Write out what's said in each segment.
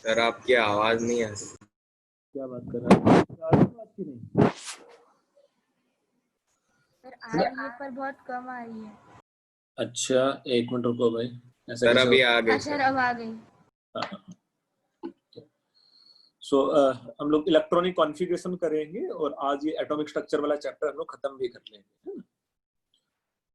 Sir आपकी आवाज नहीं आ रही। क्या बात कर रहा है? बात की नहीं। सर आ रही है पर बहुत कम आ रही है। अच्छा, एक मिनट रुको भाई। ऐसा सर कैसे अभी होगा? आ गई सर सर। अब आ गई। सो हम लोग इलेक्ट्रॉनिक कॉन्फ़िगरेशन करेंगे और आज ये एटॉमिक स्ट्रक्चर वाला चैप्टर हम लोग खत्म भी कर लेंगे।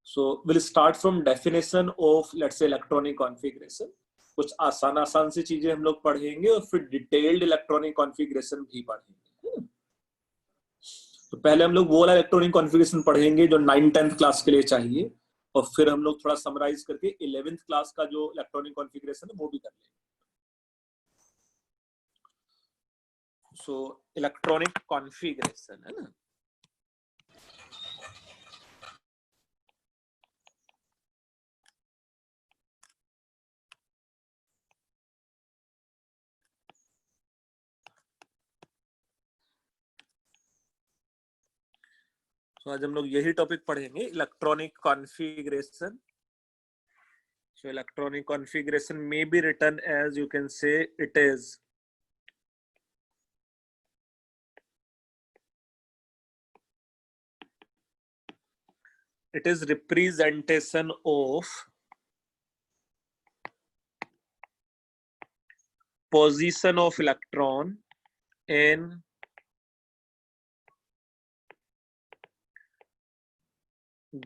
So will start from definition of let's say electronic configuration. कुछ आसान आसान सी चीजें हम लोग पढ़ेंगे और फिर डिटेल्ड इलेक्ट्रॉनिक कॉन्फ़िगरेशन भी पढ़ेंगे। तो पहले हम लोग वो वाला इलेक्ट्रॉनिक कॉन्फ़िगरेशन पढ़ेंगे जो 9th 10th क्लास के लिए चाहिए, और फिर हम लोग थोड़ा समराइज करके 11th क्लास का जो इलेक्ट्रॉनिक कॉन्फ़िगरेशन है वो भी कर लेंगे। सो इलेक्ट्रॉनिक कॉन्फ़िगरेशन है ना। तो आज हम लोग यही टॉपिक पढ़ेंगे, electronic configuration. So electronic configuration may be written as, you can say, it is representation of position of electron in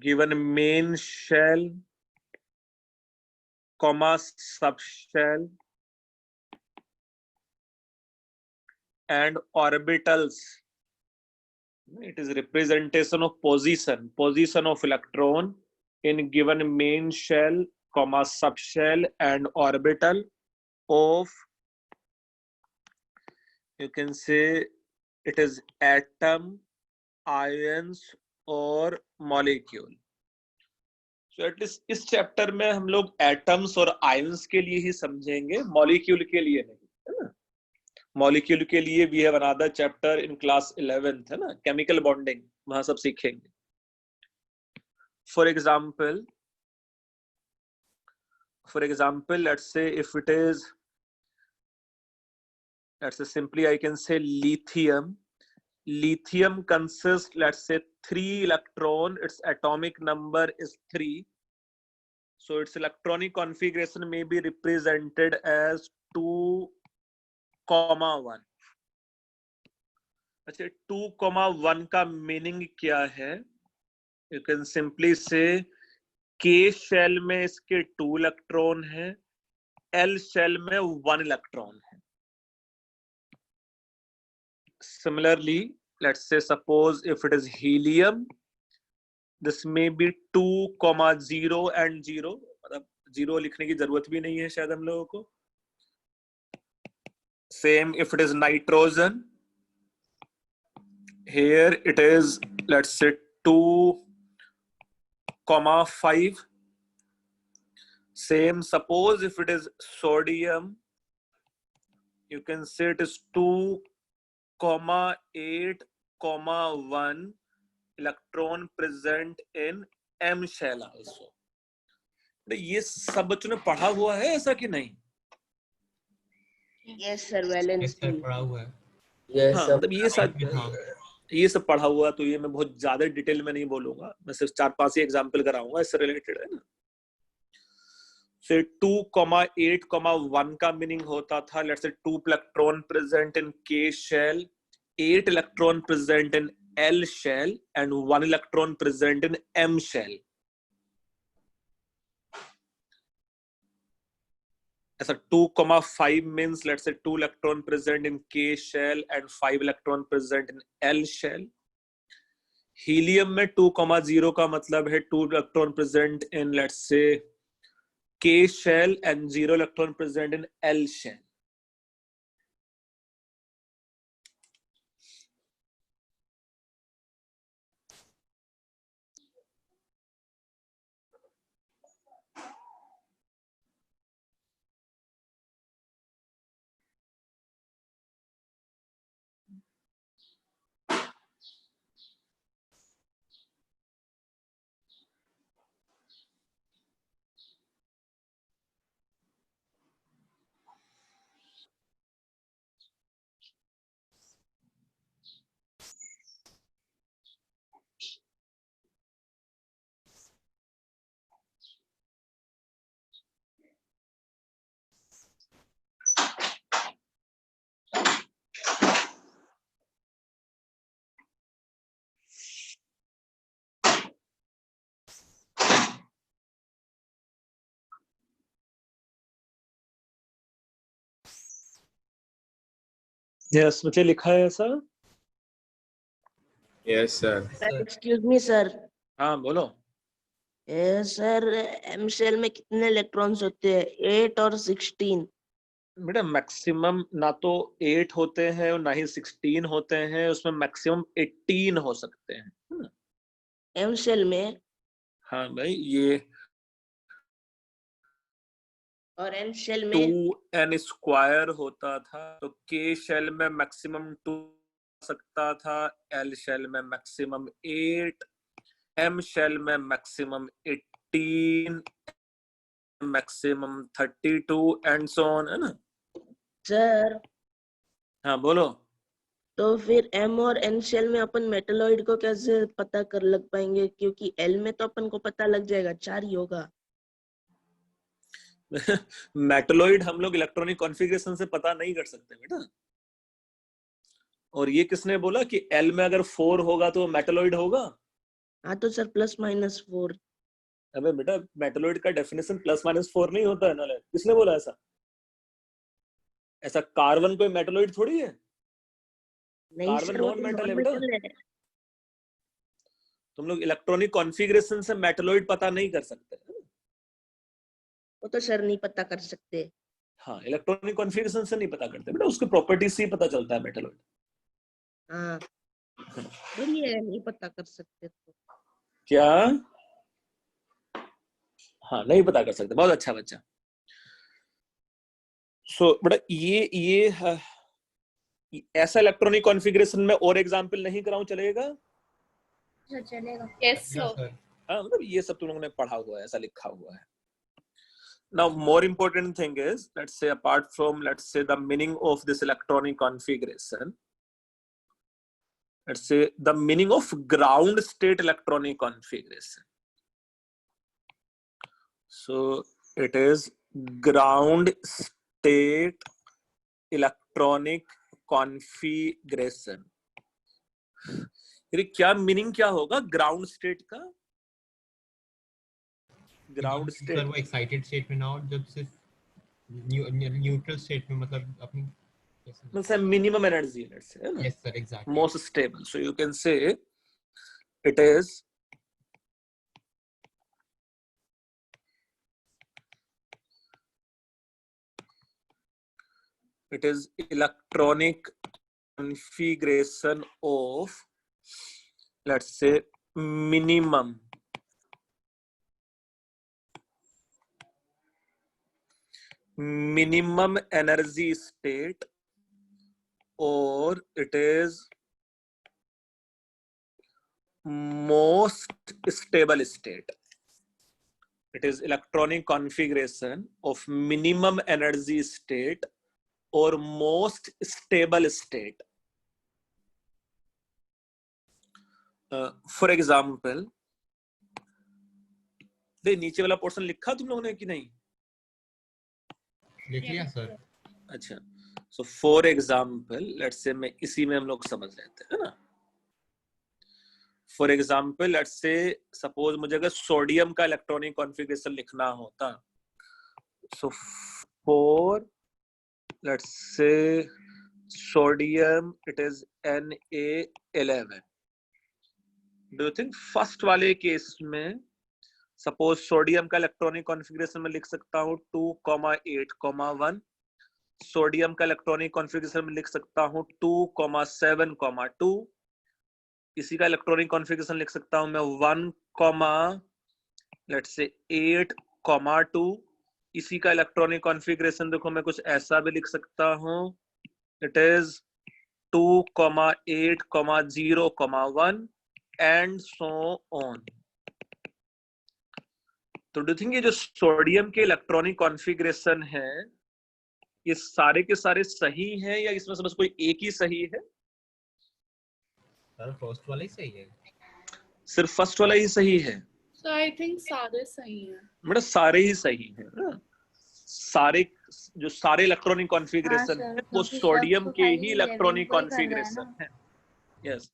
given main shell, comma subshell and orbitals. It is representation of position of electron in given main shell, comma subshell and orbital of, you can say, it is atom, ions और molecule. So at least इस chapter में हम लोग atoms और ions के लिए ही समझेंगे, molecule के लिए नहीं, है ना। मॉलिक्यूल के लिए we have another chapter in class 11th, है ना, केमिकल बॉन्डिंग, वहां सब सीखेंगे। For example let's say if it is, let's say simply I can say lithium consists, let's say 3 electron, its atomic number is 3, so its electronic configuration may be represented as 2,1। अच्छा, 2,1 का meaning क्या है? You can simply से के shell में इसके 2 electron है, L shell में 1 इलेक्ट्रॉन है। Similarly, let's say suppose if it is helium, this may be 2,0 and 0, मतलब 0 लिखने की जरूरत भी नहीं है शायद हम लोगों को। Same if it is nitrogen, here it is, let's say 2,5। Same, suppose if it is sodium, you can say it is 2,8,1 electron present in M shell also। ये सब बच्चों ने पढ़ा हुआ है ऐसा कि नहीं? यस सर, वैलेंस पढ़ा हुआ है। हाँ, मतलब ये सब पढ़ा हुआ, तो ये मैं बहुत ज्यादा डिटेल में नहीं बोलूंगा, मैं सिर्फ 4-5 ही एग्जांपल कराऊंगा, इससे रिलेटेड है ना। फिर 2,8,1 का मीनिंग होता था, let's say 2 electron present in K shell, 8 electron present in L shell and 1 electron present in M shell. ऐसा 2,5 means let's say 2 electron present in K shell and 5 electron present in L shell। Helium में 2,0 का मतलब है 2 electron present in let's say K shell and 0 electron present in L shell। Yes, मुझे लिखा है ऐसा। Yes, sir. Excuse me sir. हाँ बोलो। सर एम शेल में कितने इलेक्ट्रॉन्स होते हैं? 8 और 16। बेटा मैक्सिमम ना तो 8 होते हैं और ना ही 16 होते हैं, उसमें मैक्सिमम 18 हो सकते हैं। एम शेल में। हाँ भाई, ये और एन शेल में 2n² होता था, तो के शेल में मैक्सिमम 2 सकता था, एल शेल में मैक्सिमम 8, एम शेल में maximum 18, maximum 32 and so on, है ना। सर हाँ बोलो। तो फिर एम और एन शेल में अपन मेटलॉइड को कैसे पता कर लग पाएंगे? क्योंकि एल में तो अपन को पता लग जाएगा, 4 ही होगा। मेटलॉइड हम लोग इलेक्ट्रॉनिक कॉन्फ़िगरेशन से पता नहीं कर सकते बेटा। और ये किसने बोला कि एल में अगर 4 होगा तो मेटलॉइड होगा? हाँ तो सर +-4। अबे बेटा, मेटलॉइड का डेफिनेशन +-4 नहीं होता है ना। किसने बोला ऐसा? ऐसा कार्बन कोई मेटलॉइड थोड़ी है। नहीं कार्बन सर, वो नॉन तो मेटल है नॉन बेटा। मेटल है। तुम लोग इलेक्ट्रॉनिक कॉन्फ़िगरेशन से मेटलॉइड पता नहीं कर सकते। वो तो सर नहीं पता कर सकते। हाँ, इलेक्ट्रॉनिक कॉन्फ़िगरेशन से नहीं पता करते बेटा, उसके प्रॉपर्टीज से ही पता चलता है मेटलॉइड। हाँ बढ़िया है, नहीं पता कर सकते तो। क्या? हाँ, नहीं पता कर सकते, बहुत अच्छा बच्चा। सो बेटा ये ऐसा इलेक्ट्रॉनिक कॉन्फ़िगरेशन में और एग्जांपल नहीं कराऊं चलेगा? सर चलेगा। Yes, Yeah, sir. sir. हाँ, मतलब ये सब तुम लोगों ने पढ़ा हुआ है, ऐसा लिखा हुआ है। Now more important thing is, let's say apart from, let's say, the meaning of this electronic configuration, let's say the meaning of ground state electronic configuration. So it is ground state electronic configuration. क्या meaning क्या होगा ground state का? Ground sir state वो excited state में ना हो, जब सिर्फ न्यूट्रल स्टेट में, मतलब अपनी मतलब मिनिमम एनर्जी, लेट्स से, है ना, yes sir exactly most stable. So you can say it is electronic configuration of, let's say, minimum energy state, or it is most stable state. It is electronic configuration of minimum energy state or most stable state. For example, दे नीचे वाला portion लिखा तुम लोगों ने कि नहीं? लिख लिया सर। अच्छा, so for example, let's say मैं इसी में हम लोग समझ लेते हैं, है ना। For example, let's say suppose मुझे अगर सोडियम का इलेक्ट्रॉनिक कॉन्फ़िगरेशन लिखना होता, so for, let's say, sodium, it is Na11. Do you think first वाले केस में सपोज सोडियम का इलेक्ट्रॉनिक कॉन्फ़िगरेशन में लिख सकता हूँ 2,8,1, सोडियम का इलेक्ट्रॉनिक कॉन्फ़िगरेशन में लिख सकता हूँ 2,7,2, इसी का इलेक्ट्रॉनिक कॉन्फ़िगरेशन लिख सकता हूँ मैं 1,8,2, इसी का इलेक्ट्रॉनिक कॉन्फ़िगरेशन देखो मैं कुछ ऐसा भी लिख सकता हूँ, it is 2,8,0,1 and so on. तो डू थिंक ये जो सोडियम के इलेक्ट्रॉनिक कॉन्फ़िगरेशन है, ये सारे के सारे सही हैं या इसमें से बस कोई एक ही सही है? सर फर्स्ट वाला ही सही है। सिर्फ फर्स्ट वाला ही सही है? So I think सारे सही हैं. मतलब सारे ही सही हैं ना? सारे जो सारे इलेक्ट्रॉनिक कॉन्फ़िगरेशन हाँ, है सर, वो क्योंकि सोडियम सब के खाली ही इलेक्ट्रॉनिक 11 को ही कर रहा है कॉन्फ़िगरेशन ना। है. यस,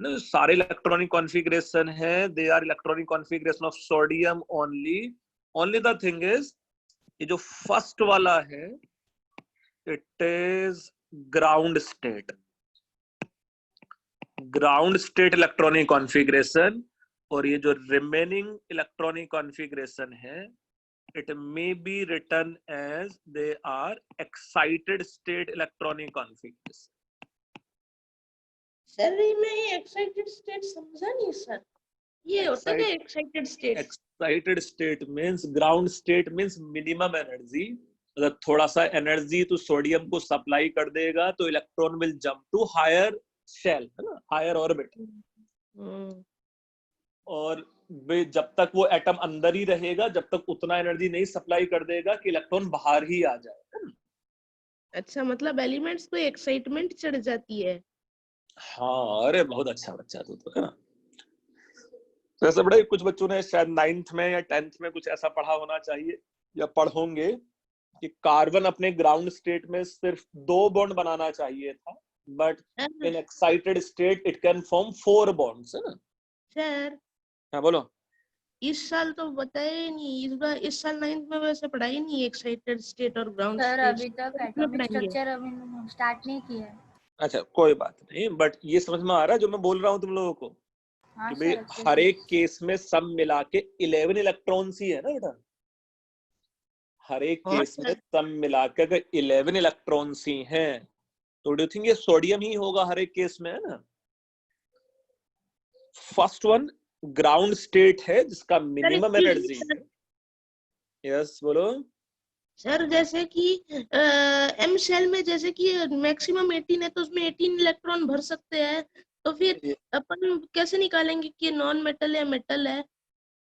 no, सारे इलेक्ट्रॉनिक कॉन्फ़िगरेशन है, they are electronic configuration of sodium only. Only the thing is, ये जो फर्स्ट वाला है it is ground state electronic configuration, और ये जो रिमेनिंग इलेक्ट्रॉनिक कॉन्फ़िगरेशन है, it may be written as they are excited state electronic configuration. Sir मैं ये एक्साइटेड स्टेट समझा नहीं सर, ये होता है excited state? Excited state means ground state means minimum energy. मतलब थोड़ा सा एनर्जी तो सोडियम को सप्लाई कर देगा तो electron will jump to higher shell, है ना, हायर ऑर्बिट। और जब तक वो एटम अंदर ही रहेगा, जब तक उतना एनर्जी नहीं सप्लाई कर देगा कि इलेक्ट्रॉन बाहर ही आ जाए। अच्छा, मतलब एलिमेंट्स को एक्साइटमेंट चढ़ जाती है। हाँ, अरे बहुत अच्छा बच्चा तू तो, है ना। तो ऐसा बड़ा कुछ बच्चों ने शायद 9th में या 10th में कुछ ऐसा पढ़ा होना चाहिए या पढ़ोगे कि कार्बन अपने ग्राउंड स्टेट में सिर्फ 2 बॉन्ड बनाना चाहिए था, but in excited state it can form 4 bonds, है ना। सर हाँ बोलो। इस साल तो बताया ही नहीं, इस साल 9th में वैसे पढ़ाई नहीं एक्साइटेड स्टेट और ग्राउंड सर स्टेट। अभी तक एटॉमिक स्ट्रक्चर अभी स्टार्ट नहीं किया है। अच्छा कोई बात नहीं, बट ये समझ में आ रहा है जो मैं बोल रहा हूँ तुम लोगों को? हाँ कि भाई सर, हर एक केस में सब मिला के 11 इलेक्ट्रॉन्स ही है ना बेटा। हर एक केस में सब मिला के अगर 11 इलेक्ट्रॉन्स ही हैं तो डू यू थिंक ये सोडियम ही होगा हर एक केस में, है ना। फर्स्ट वन ग्राउंड स्टेट है जिसका मिनिमम एनर्जी है। यस बोलो सर। जैसे कि एम शेल में जैसे कि मैक्सिमम 18 है तो उसमें 18 इलेक्ट्रॉन भर सकते हैं, तो फिर अपन कैसे निकालेंगे कि नॉन मेटल है मेटल है?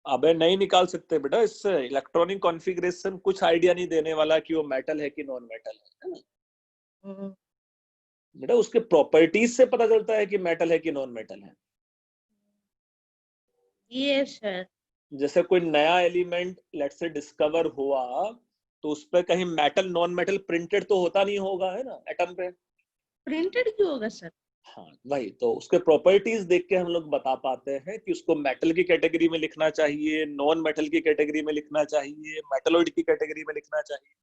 अबे नहीं निकाल सकते बेटा, इससे इलेक्ट्रॉनिक कॉन्फ़िगरेशन कुछ आइडिया नहीं देने वाला कि वो मेटल है कि नॉन मेटल है। बेटा उसके प्रॉपर्टीज से पता चलता है कि मेटल है कि नॉन मेटल है। ये सर जैसे कोई नया एलिमेंट लेट्स से डिस्कवर हुआ तो उस पर कहीं मेटल नॉन मेटल प्रिंटेड तो होता नहीं होगा, है ना, एटम पे। प्रिंटेड क्यों होगा सर? हाँ वही तो, उसके प्रॉपर्टीज देख के हम लोग बता पाते हैं कि उसको मेटल की कैटेगरी में लिखना चाहिए, नॉन मेटल की कैटेगरी में लिखना चाहिए, मेटलॉइड की कैटेगरी में लिखना चाहिए।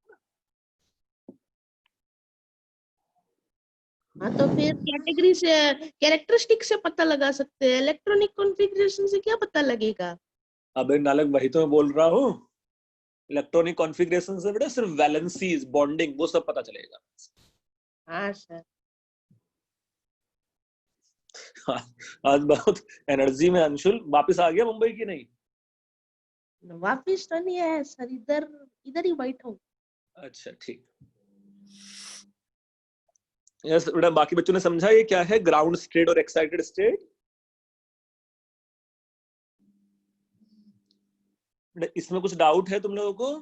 हाँ तो फिर कैटेगरी से, कैरेक्टरिस्टिक से पता लगा सकते हैं, इलेक्ट्रॉनिक कॉन्फ़िगरेशन से क्या पता लगेगा? अबे नालक वही तो मैं बोल रहा हूँ, इलेक्ट्रॉनिक कॉन्फ़िगरेशन से बेटा सिर्फ वैलेंसीज, बॉन्डिंग, वो सब पता चलेगा। हाँ सर। आज बहुत एनर्जी में अंशुल वापस आ गया मुंबई की नहीं? वापिस तो नहीं आया सर, इधर इधर ही बैठा हूँ। अच्छा ठीक। यस बेटा, बाकी बच्चों ने समझा ये क्या है ग्राउंड स्टेट और एक्साइटेड स्टेट? इसमें कुछ डाउट है तुम लोगों को?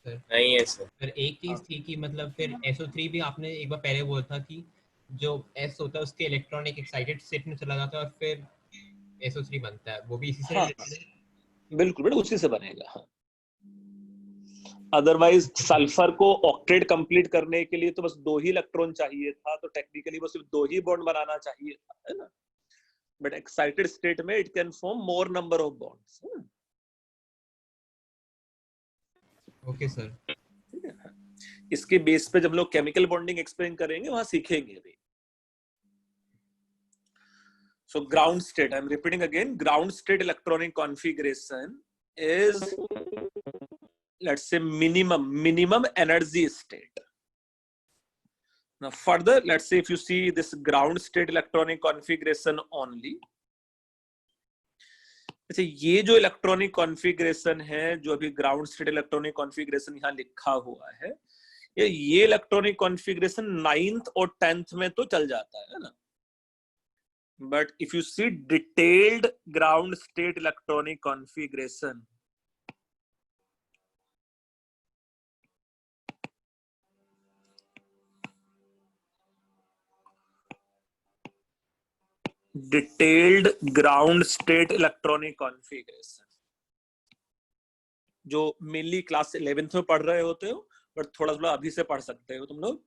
नहीं है सर। फिर एक चीज थी कि मतलब फिर SO3 भी आपने एक बार पहले बोला था कि जो S होता है उसके इलेक्ट्रॉन एक एक्साइटेड स्टेट में चला जाता है और फिर SO3 बनता है, वो भी इसी से रिलेटेड है? बिल्कुल बेटा उसी से बनेगा। हाँ, अदरवाइज सल्फर को ऑक्टेट कंप्लीट करने के लिए तो बस 2 ही इलेक्ट्रॉन चाहिए था, तो टेक्निकली बस सिर्फ 2 ही बॉन्ड बनाना चाहिए था, है ना। बट एक्साइटेड स्टेट में it can form more number of bonds. Okay sir. इसके बेस पे जब लोग केमिकल बॉन्डिंग एक्सप्लेन करेंगे वहां सीखेंगे भी। So ground state, I'm repeating again, ground state electronic configuration is, let's say, minimum energy state. Now further, let's say if you see this ground state electronic configuration only, अच्छा ये जो electronic configuration है, जो अभी ground state electronic configuration यहाँ लिखा हुआ है, ये इलेक्ट्रॉनिक कॉन्फ़िगरेशन 9th और 10th में तो चल जाता है ना। But if you see detailed ground state electronic configuration, detailed ground state electronic configuration, जो मेनली क्लास 11th में पढ़ रहे होते हो, बट थोड़ा थोड़ा अभी से पढ़ सकते हो तुम लोग।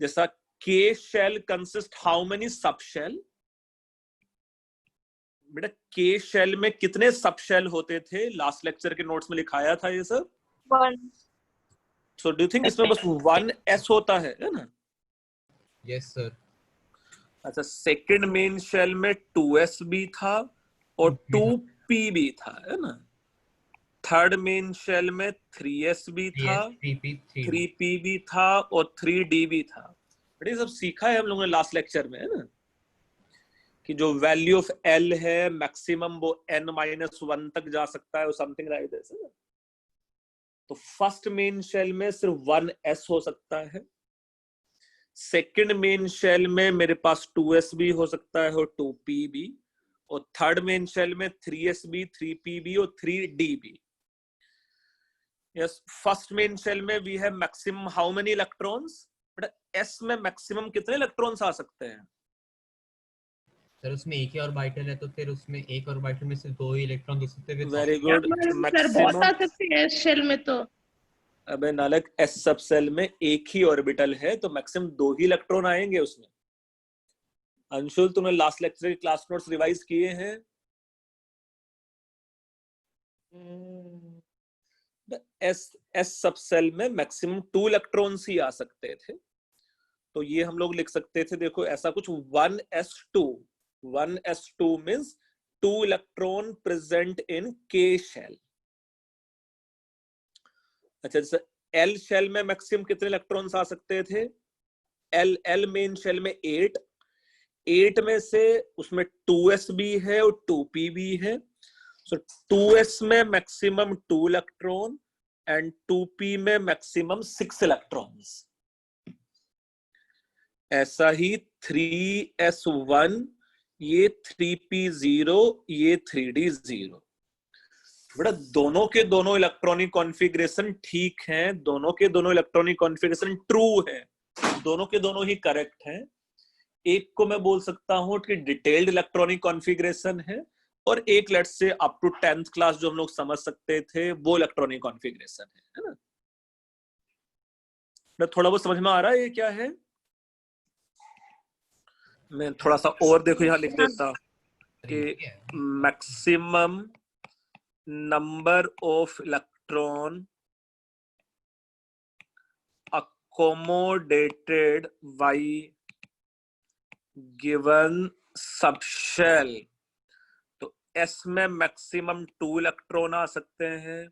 जैसा K shell consist how many sub shell? बेटा K shell में कितने सब शेल होते थे? लास्ट लेक्चर के नोट्स में लिखाया था ये सब। 1। सो डू यू थिंक इसमें बस 1s होता है ना? Yes sir. अच्छा, सेकंड मेन शेल में 2s भी था और 2p भी था, है ना? थर्ड मेन शेल में 3s भी था, 3p भी था और 3d भी था। बट ये सब सीखा है हम लोगों ने लास्ट लेक्चर में, है ना, कि जो वैल्यू ऑफ l है मैक्सिमम वो n-1 तक जा सकता है, समथिंग लाइक दिस। तो फर्स्ट मेन शेल में सिर्फ 1s हो सकता है, सेकंड मेन शेल में मेरे पास 2s भी हो सकता है और 2p भी, और थर्ड मेन शेल में 3s भी, 3p भी और 3d भी। यस, फर्स्ट मेन शेल में we have maximum how many electrons? But s में मैक्सिमम कितने इलेक्ट्रॉन्स आ सकते हैं? सर उसमें एक ही ऑर्बिटल है, तो फिर उसमें एक ऑर्बिटल में सिर्फ 2 ही इलेक्ट्रॉन दे सकते हैं। Very good. सर बहुत आ सकते हैं इस शेल में तो। अबे नालक, s सब सेल में एक ही ऑर्बिटल है तो मैक्सिमम 2 ही इलेक्ट्रॉन आएंगे उसमें। अंशुल, तुमने लास्ट लेक्चर के क्लास नोट्स रिवाइज किए हैं? एस सब सेल में मैक्सिमम 2 इलेक्ट्रॉन्स ही आ सकते थे। तो ये हम लोग लिख सकते थे, देखो ऐसा कुछ 1s2 means 2 electron present in k shell. अच्छा, जैसे L शेल में मैक्सिमम कितने इलेक्ट्रॉन्स आ सकते थे? L मेन शेल में 8 में से उसमें 2s भी है और 2p भी है। सो 2s में मैक्सिमम 2 इलेक्ट्रॉन एंड 2p में मैक्सिमम 6 इलेक्ट्रॉन्स। ऐसा ही 3s1, ये 3p0, ये 3d0। बेटा दोनों के दोनों इलेक्ट्रॉनिक कॉन्फ़िगरेशन ठीक हैं, दोनों के दोनों इलेक्ट्रॉनिक कॉन्फ़िगरेशन ट्रू है, दोनों के दोनों ही करेक्ट हैं। एक को मैं बोल सकता हूं कि डिटेल्ड इलेक्ट्रॉनिक कॉन्फ़िगरेशन है, और एक let's say up to 10th class जो हम लोग समझ सकते थे वो इलेक्ट्रॉनिक कॉन्फ़िगरेशन है ना? थोड़ा बहुत समझ में आ रहा है ये क्या है? मैं थोड़ा सा और देखो यहां लिख देता कि maximum number of electron accommodated by given subshell। तो S में मैक्सिमम 2 इलेक्ट्रॉन आ सकते हैं,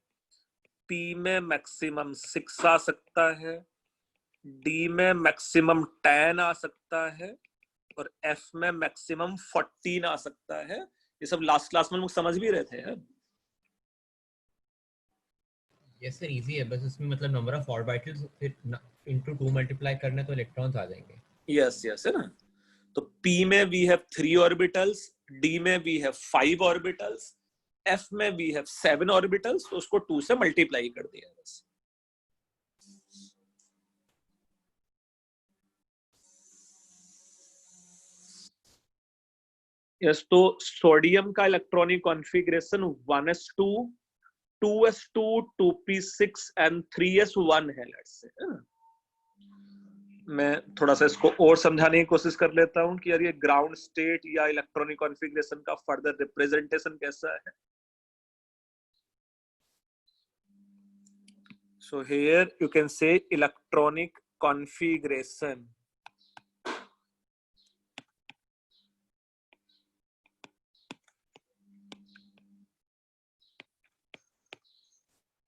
P में मैक्सिमम 6 आ सकता है, D में मैक्सिमम 10 आ सकता है और F में मैक्सिमम 14 आ सकता है। ये सब लास्ट क्लास में हम लोग समझ भी रहे थे। यस सर, इजी है, बस इसमें मतलब नंबर ऑफ ऑर्बिटल्स फिर इनटू 2 मल्टीप्लाई करना तो इलेक्ट्रॉन्स आ जाएंगे। यस यस, है ना? तो P में वी हैव 3 ऑर्बिटल्स, D में वी हैव 5 ऑर्बिटल्स, F में वी हैव 7 ऑर्बिटल्स, तो उसको 2 से मल्टीप्लाई कर दिया बस। यस, तो सोडियम का electronic configuration 1s2, 2s2, 2p6 and 3s1 है, लेट्स से। मैं थोड़ा सा इसको और समझाने की कोशिश कर लेता हूं कि यार ये ग्राउंड स्टेट या इलेक्ट्रॉनिक कॉन्फ़िगरेशन का फर्दर रिप्रेजेंटेशन कैसा है। So here you can say electronic configuration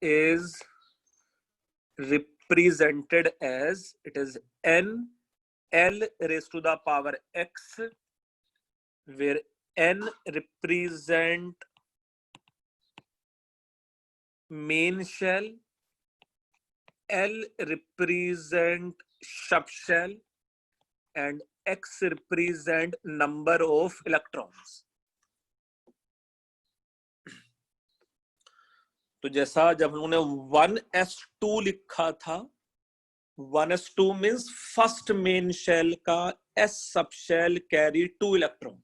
is represented as, it is n l raised to the power x, where n represent main shell, l represent subshell and x represent number of electrons। तो जैसा जब उन्होंने 1s2 लिखा था, 1s2 means first main shell का s sub shell carry 2 electron.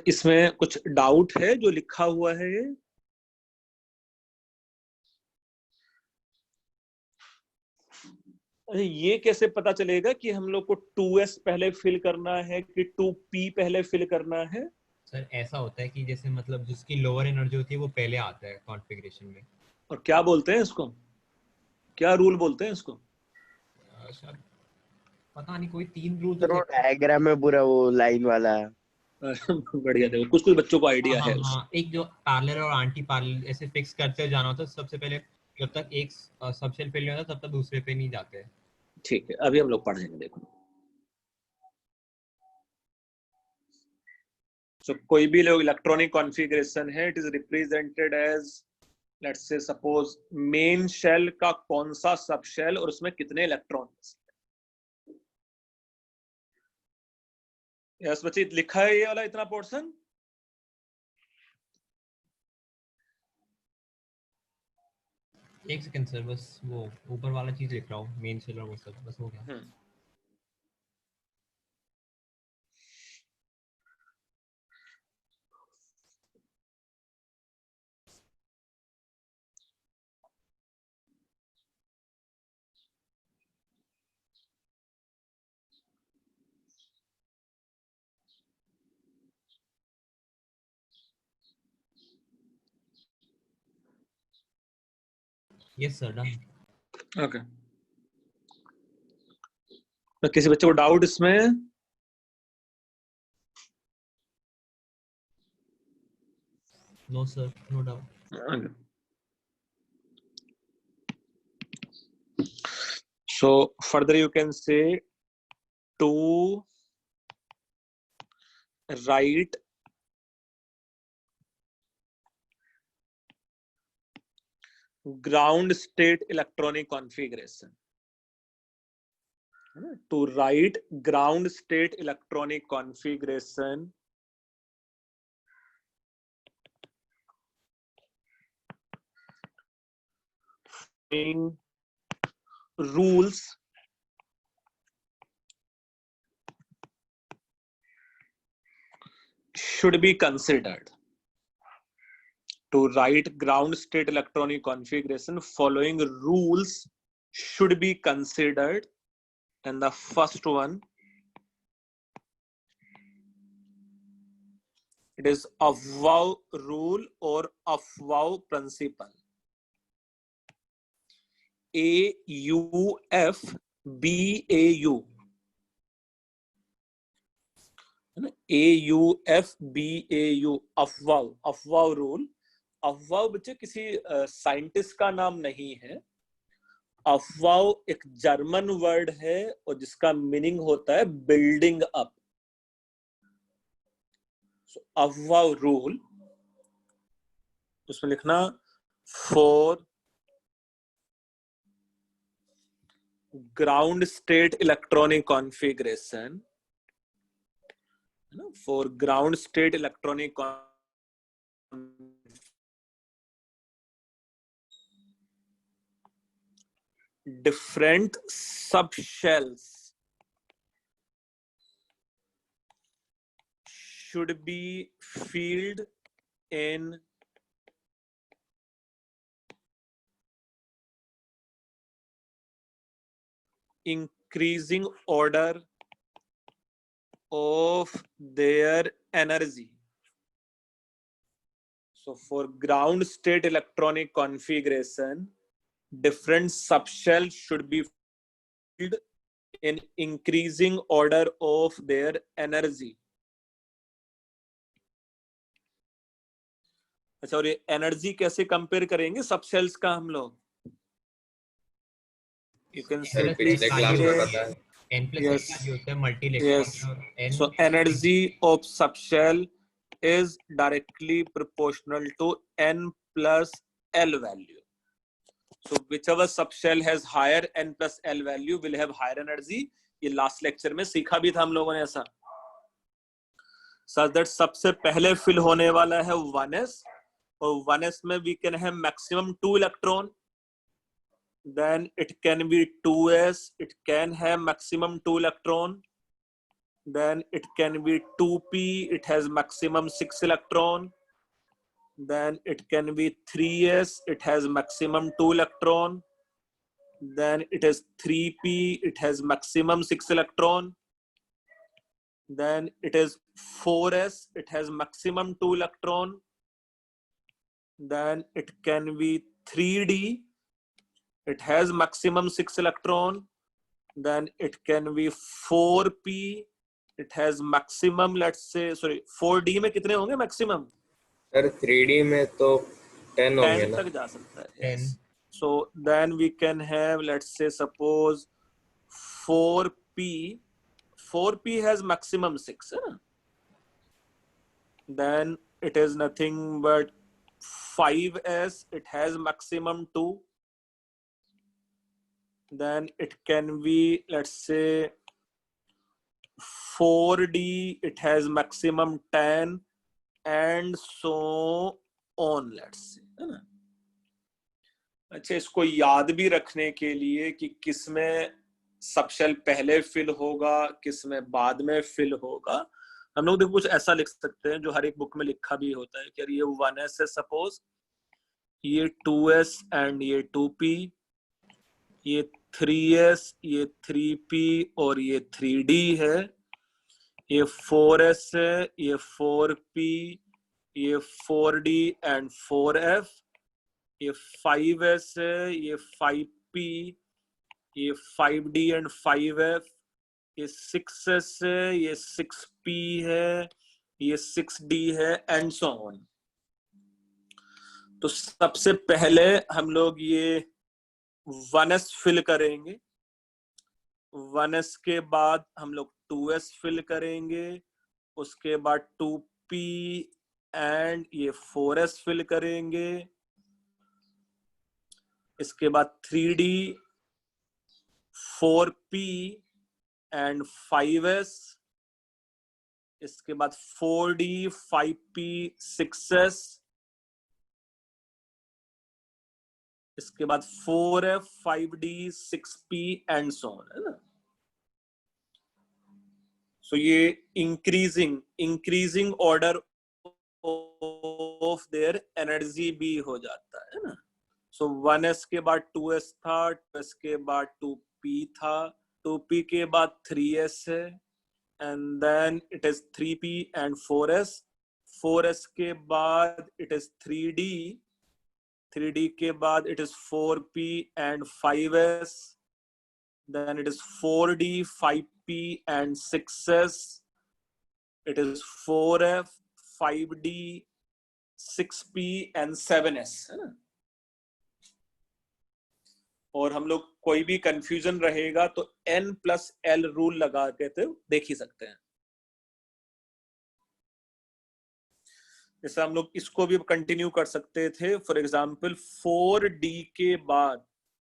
इसमें कुछ doubt है जो लिखा हुआ है ये कैसे पता चलेगा कि हम लोग को 2s पहले फिल करना है कि 2p पहले फिल करना है? सर ऐसा होता है कि जैसे मतलब जिसकी लोअर एनर्जी होती है वो पहले आता है कॉन्फ़िगरेशन में। और क्या बोलते हैं इसको, क्या रूल बोलते हैं इसको? सर पता नहीं, कोई 3 रूल तो तो थे। डायग्राम में पूरा वो लाइन वाला। बढ़िया, देखो कुछ कुछ बच्चों को आइडिया हाँ है हाँ, एक जो पैरेलल और एंटी पैरेलल ऐसे फिक्स करते जाना होता है। सबसे पहले जब तक एक सबशेल फिल नहीं होता तब तक दूसरे पे नहीं जाते। ठीक है, अभी हम लोग पढ़ेंगे। देखो तो कोई भी लोग इलेक्ट्रॉनिक कॉन्फ़िगरेशन है, it is represented as let's say suppose main shell का कौन सा सब शेल और उसमें कितने इलेक्ट्रॉन्स। यस बच्चे, लिखा है ये वाला इतना पोर्शन? एक सेकंड सर, बस वो ऊपर वाला चीज लिख रहा हूँ, मेन शेल और वो सब, बस हो गया। Yes sir, done. ओके, तो किसी बच्चे को डाउट इसमें? No sir, no doubt. So further you can say to write ground state electronic configuration. To write ground state electronic configuration in rules should be considered. To write ground state electronic configuration, following rules should be considered, and the first one, it is Aufbau rule or Aufbau principle. AUFBAU. AUFBAU, Aufbau rule. Aufbau बच्चे किसी scientist का नाम नहीं है। Aufbau एक German word है और जिसका मीनिंग होता है building up. So Aufbau rule, उसमें लिखना for ground state electronic configuration, for ground state electronic different subshells should be filled in increasing order of their energy. So for ground state electronic configuration, different subshells should be filled in increasing order of their energy. अच्छा, और ये energy कैसे compare करेंगे subcells का हम लोग? You can say so energy of subshell is directly proportional to n plus l value. So whichever subshell has higher n plus l value will have higher energy. ये last lecture में सीखा भी था हम लोगों ने ऐसा। such that सबसे पहले फिल होने वाला है 1s, और 1s में we can have maximum 2 electron. Then it can be 2s, it can have maximum 2 electron. then it can be 2p, it has maximum 6 electron. Then it can be 3s, it has maximum 2 electron. Then it is 3p, it has maximum 6 electron. Then it is 4s, it has maximum 2 electron. Then it can be 3d, it has maximum 6 electron. Then it can be 4p, it has maximum, let's say, sorry, 4d में कितने होंगे maximum? Sir 3D में तो 10 होंगे 10 ना? तक जा सकता है. 10. Yes. So then we can have, let's say, suppose 4p. 4p has maximum 6. Then it is nothing but 5s, it has maximum 2. Then it can be, let's say, 4d, it has maximum 10, and so on, let's say, है ना. अच्छा, इसको याद भी रखने के लिए कि किसमें सबशेल पहले फिल होगा, किसमें बाद में फिल होगा, हम लोग देखो कुछ ऐसा लिख सकते हैं जो हर एक बुक में लिखा भी होता है कि ये 1s है सपोज, ये 2s एंड ये 2p, ये 3s, ये 3p और ये 3d है, ये 4s है, ये 4p, ये 4d एंड 4f, ये 5s है, ये 5p, ये 5d एंड 5f, ये 6s है, ये 6p है, ये 6d है, एंड सो ऑन. तो सबसे पहले हम लोग ये 1s फिल करेंगे, 1s के बाद हम लोग 2s फिल करेंगे, उसके बाद 2p एंड ये 4s फिल करेंगे, इसके बाद 3d, 4p एंड 5s, इसके बाद 4d, 5p, 6s, इसके बाद 4f, 5d, 6p and so on, है ना. सो ये increasing order of their energy भी हो जाता है ना. सो 1s के बाद 2s था, 2s के बाद 2p था, 2p के बाद 3s है, and then it is 3p and 4s, 4s के बाद इट इज 3d, 3d के बाद it is 4p and 5s, then it is 4d, 5p and 6s, it is 4f, 5d, 6p and 7s, है ना. और हम लोग कोई भी कंफ्यूजन रहेगा तो n+l रूल लगा के तो देख ही सकते हैं. जैसे हम लोग इसको भी कंटिन्यू कर सकते थे. फॉर एग्जाम्पल 4d के बाद,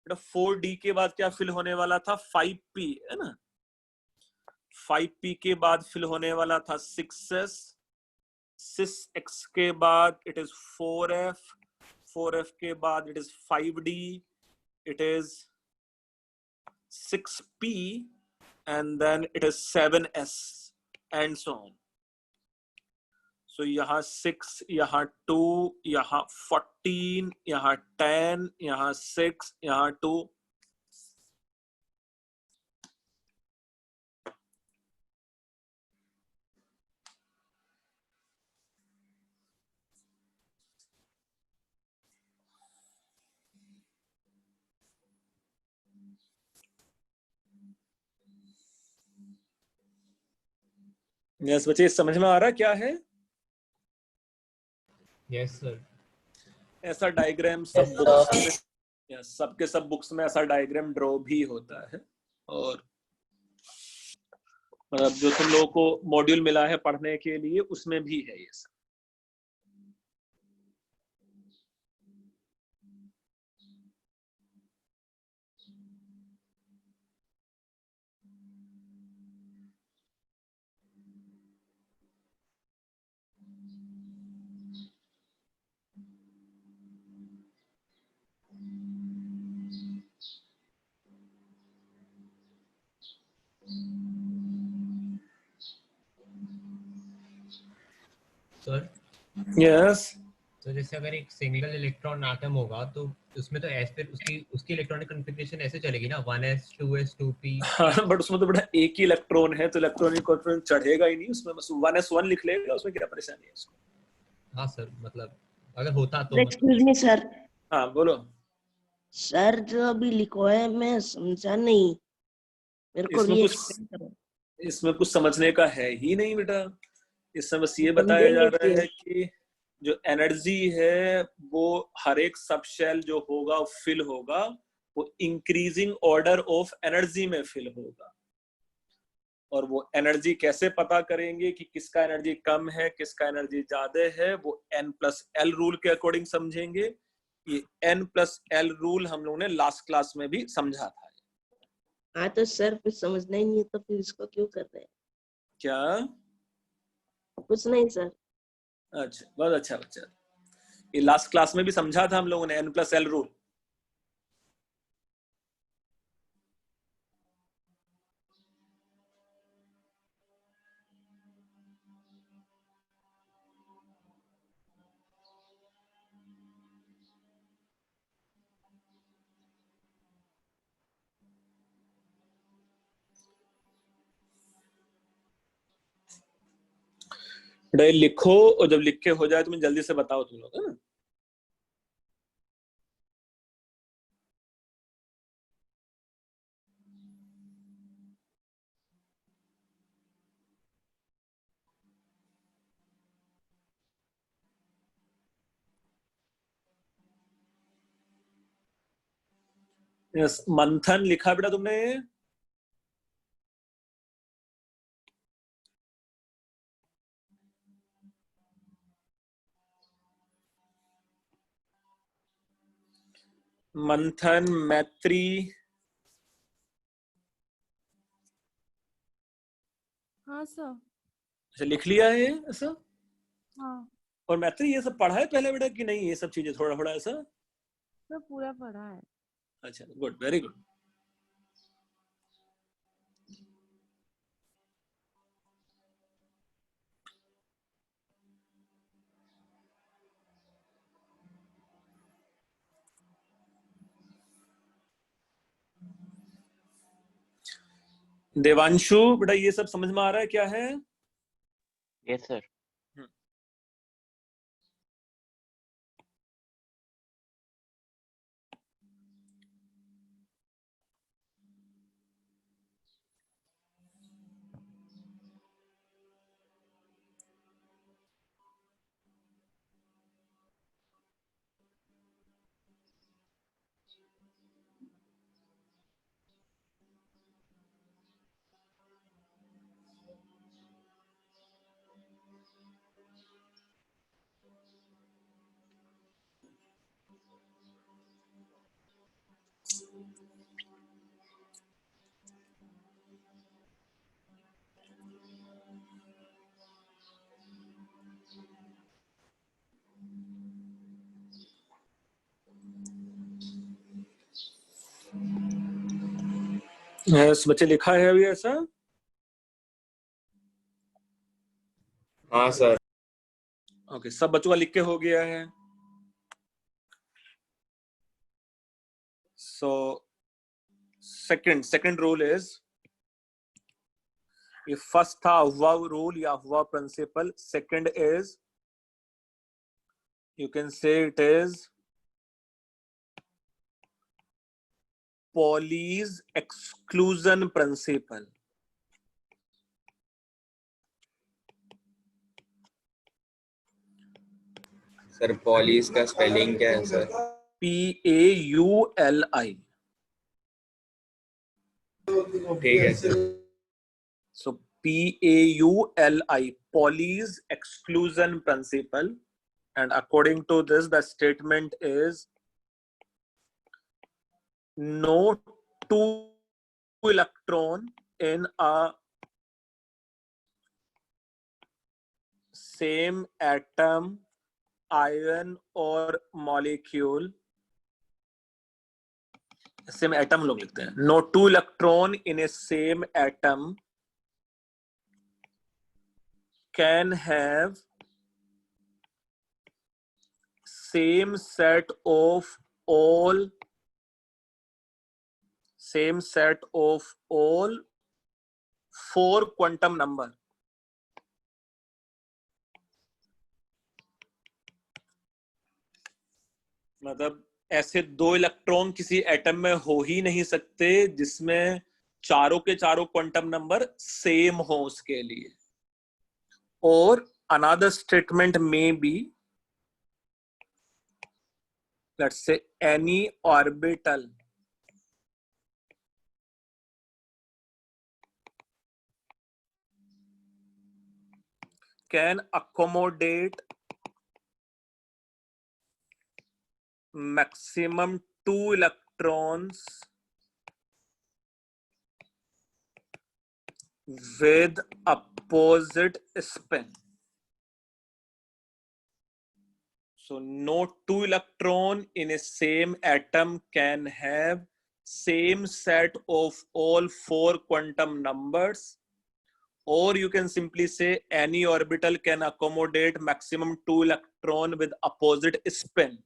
4d के बाद क्या फिल होने वाला था? 5p, है ना. 5p के बाद फिल होने वाला था 6s, 6x के बाद इट इज 4f, 4f के बाद it is 5d, it is 6p and then it is 7s and so on. तो यहाँ 6, यहाँ 2, यहाँ 14, यहाँ 10, यहाँ 6, यहाँ 2. यस बच्चे, समझ में आ रहा क्या है? Yes sir. ऐसा डायग्राम सब बुक्स में, सबके सब बुक्स में ऐसा डायग्राम ड्रॉ भी होता है. और मतलब जो तुम लोगों को मॉड्यूल मिला है पढ़ने के लिए उसमें भी है ये सब. सर यस तो जैसे अगर एक सिंगल इलेक्ट्रॉन एटम होगा तो उसमें तो ऐसे फिर उसकी उसकी इलेक्ट्रॉनिक कॉन्फ़िगरेशन ऐसे चलेगी ना 1s 2s 2p। हाँ, बट उसमें तो बड़ा एक ही इलेक्ट्रॉन है तो इलेक्ट्रॉनिक कॉन्फिगरेशन चढ़ेगा ही नहीं उसमें, बस 1s1 लिख लेगा, उसमें क्या परेशानी है उसको। हाँ सर मतलब अगर होता तो एक्सक्यूज मी सर, हाँ बोलो। सर जो अभी लिखो है मैं समझा नहीं, मेरे को इसमें कुछ रीएक्सप्लेन करो। इसमें कुछ समझने का है ही नहीं बेटा। इसमें बस ये बताया जा समझेंगे रहा फिर। है कि जो एनर्जी है वो हर एक सब शेल जो होगा फिल होगा, वो इंक्रीजिंग ऑर्डर ऑफ एनर्जी में फिल होगा। और वो एनर्जी कैसे पता करेंगे कि किसका एनर्जी कम है किसका एनर्जी ज्यादा है, वो n+l रूल के अकॉर्डिंग समझेंगे। ये n+l रूल हम लोगों ने लास्ट क्लास में भी समझा था। हाँ तो सर फिर समझना ही नहीं है तो फिर इसको क्यों कर रहे हैं? क्या? कुछ नहीं सर। अच्छा, बहुत अच्छा बच्चा। ये लास्ट क्लास में भी समझा था हम लोगों ने n+l रूल। लिखो और जब लिख के हो जाए तो मुझे जल्दी से बताओ तुम लोग, है ना। यस, मंथन लिखा बेटा तुमने? मंथन, मैत्री, हाँ सर। अच्छा लिख लिया है ऐसा? हाँ और मैत्री ये सब पढ़ा है पहले बेटा कि नहीं, ये सब चीजें थोड़ा थोड़ा ऐसा? सर पूरा पढ़ा है। अच्छा गुड, वेरी गुड। देवांशु बेटा ये सब समझ में आ रहा है क्या है? Yes sir. यस बच्चे लिखा है अभी ऐसा? हाँ सर। ओके, सब बच्चों का लिख के हो गया है। सो सेकंड रूल इज, ये फर्स्ट था हुआ रूल या हुआ principle, second is you can say it is Pauli's exclusion principle. Sir Pauli's का स्पेलिंग क्या है सर? Pauli. ठीक है sir. So Pauli, Pauli's exclusion principle, and according to this, the statement is no two electron in a same atom, ion or molecule, same atom लोग लिखते हैं, no two electron in a same atom can have same set of all four quantum number. मतलब ऐसे दो electron किसी atom में हो ही नहीं सकते जिसमें चारों के चारों क्वांटम नंबर सेम हो उसके लिए. और another statement may be, let's say, any orbital can accommodate maximum 2 electrons with opposite spin. So no two electron in a same atom can have same set of all four quantum numbers, or you can simply say any orbital can accommodate maximum 2 electron with opposite spin.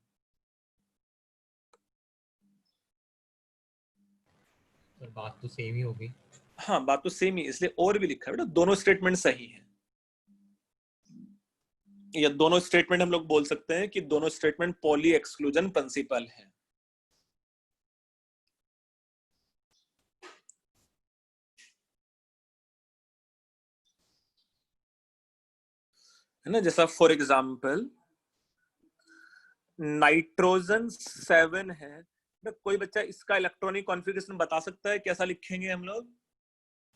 तो बात तो same ही होगी. हाँ, बात तो same ही, इसलिए और भी लिखा है बेटा, दोनों स्टेटमेंट सही है. या दोनों स्टेटमेंट हम लोग बोल सकते हैं कि दोनों स्टेटमेंट पॉली एक्सक्लूजन प्रिंसिपल है. है ना, जैसा फॉर एग्जाम्पल नाइट्रोजन 7 है. कोई बच्चा इसका इलेक्ट्रॉनिक कॉन्फ़िगरेशन बता सकता है, कैसा लिखेंगे हम लोग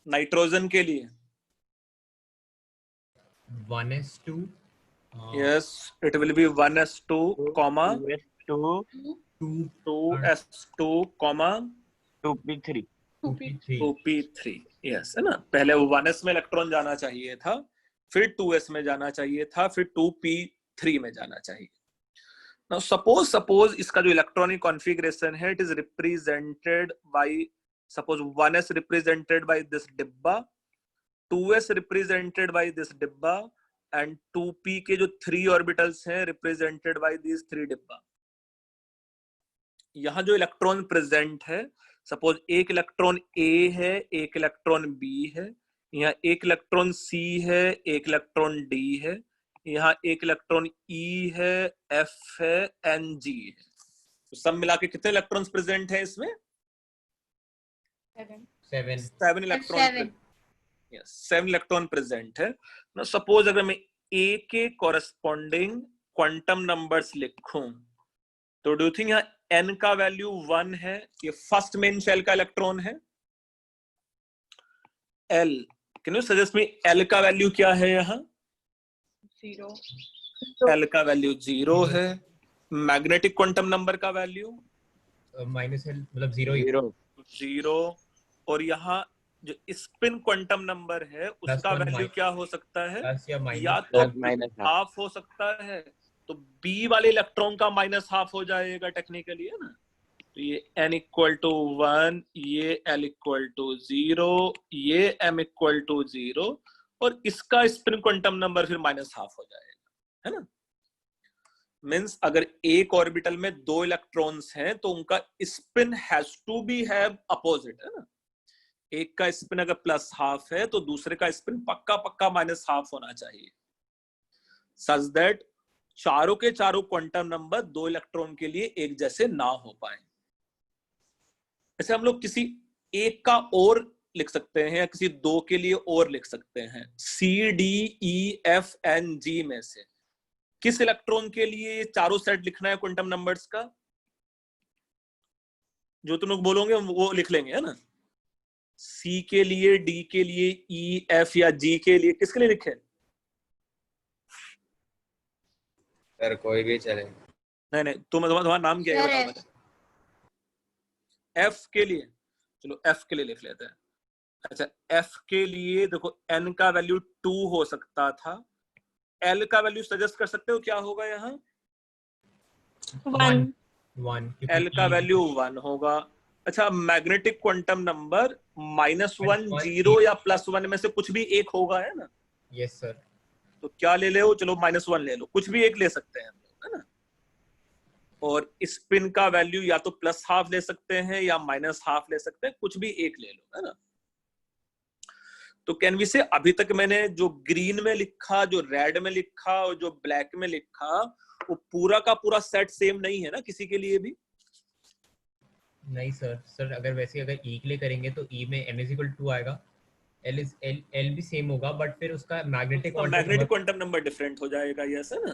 नाइट्रोजन के लिए? 1s2. Yes, it will be 1s2, comma 2s2, comma 2p3. 2p3. Yes, है ना. पहले 1s में इलेक्ट्रॉन जाना चाहिए था, फिर 2s में जाना चाहिए था, फिर 2p3 में जाना चाहिए. Now suppose इसका जो इलेक्ट्रॉनिक कॉन्फ़िगरेशन है, it is represented by, suppose 1s represented by this डिब्बा, 2s represented by this डिब्बा, and 2p के जो 3 ऑर्बिटल्स हैं represented by these 3 डिब्बा. यहाँ जो इलेक्ट्रॉन प्रेजेंट है, सपोज एक इलेक्ट्रॉन A है, एक इलेक्ट्रॉन B है, यहाँ एक इलेक्ट्रॉन C है, एक इलेक्ट्रॉन D है, यहाँ एक इलेक्ट्रॉन E है, F है, N, G है. तो सब मिला के कितने इलेक्ट्रॉन्स प्रेजेंट हैं इसमें? 7 इलेक्ट्रॉन. Yes, 7 इलेक्ट्रॉन प्रेजेंट है. Now suppose अगर मैं A के कॉरेस्पॉन्डिंग क्वांटम नंबर्स लिखूं, तो डू यू थिंक यहाँ N का वैल्यू 1 है? ये फर्स्ट मेन शेल का इलेक्ट्रॉन है. L, can you suggest me L का वैल्यू क्या है? यहाँ 0. L का वैल्यू 0 है. मैग्नेटिक क्वांटम नंबर का वैल्यू -L मतलब 0 0. और यहाँ जो स्पिन क्वांटम नंबर है उसका वैल्यू क्या हो सकता है? या तो हाफ हो सकता है, तो B वाले इलेक्ट्रॉन का -½ हो जाएगा टेक्निकली, है ना. तो ये N = 1, ये L = 0, ये M = 0, और इसका स्पिन क्वांटम नंबर फिर -½ हो जाएगा, है ना. मींस अगर एक ऑर्बिटल में 2 इलेक्ट्रॉन्स हैं तो उनका spin has to be have opposite, है ना. एक का स्पिन अगर +½ है तो दूसरे का स्पिन पक्का -½ होना चाहिए, सच दैट चारों के चारों क्वांटम नंबर 2 इलेक्ट्रॉन के लिए एक जैसे ना हो पाए. ऐसे हम लोग किसी एक का और लिख सकते हैं या किसी 2 के लिए और लिख सकते हैं. C, D, E, F, N, G में से किस इलेक्ट्रॉन के लिए ये चारों सेट लिखना है क्वांटम नंबर्स का? जो तुम लोग बोलोगे वो लिख लेंगे, है ना. C के लिए, D के लिए, E, F या G के लिए किसके लिए लिखे? सर कोई भी चले. नहीं, तुम्हारा नाम क्या है? F के लिए, चलो F के लिए लिख लेते हैं. अच्छा, F के लिए देखो N का वैल्यू 2 हो सकता था. L का वैल्यू सजेस्ट कर सकते हो क्या होगा यहाँ? 1. L का वैल्यू 1 होगा. अच्छा, मैग्नेटिक क्वांटम नंबर -1, 0 या +1 में से कुछ भी एक होगा, है ना. Yes sir. तो क्या ले लो? चलो -1 ले लो, कुछ भी एक ले सकते हैं हम लोग, है ना. और स्पिन का वैल्यू या तो प्लस हाफ ले सकते हैं या माइनस हाफ ले सकते हैं, कुछ भी एक ले लो, है ना। तो कैन वी से अभी तक मैंने जो ग्रीन में लिखा, जो रेड में लिखा और जो ब्लैक में लिखा, वो पूरा का पूरा सेट सेम नहीं है ना किसी के लिए भी? नहीं सर अगर वैसे अगर ई के लिए करेंगे तो ई में m = 2 आएगा, l भी सेम होगा, बट फिर उसका मैग्नेटिक क्वांटम नंबर डिफरेंट हो जाएगा, यस, है ना।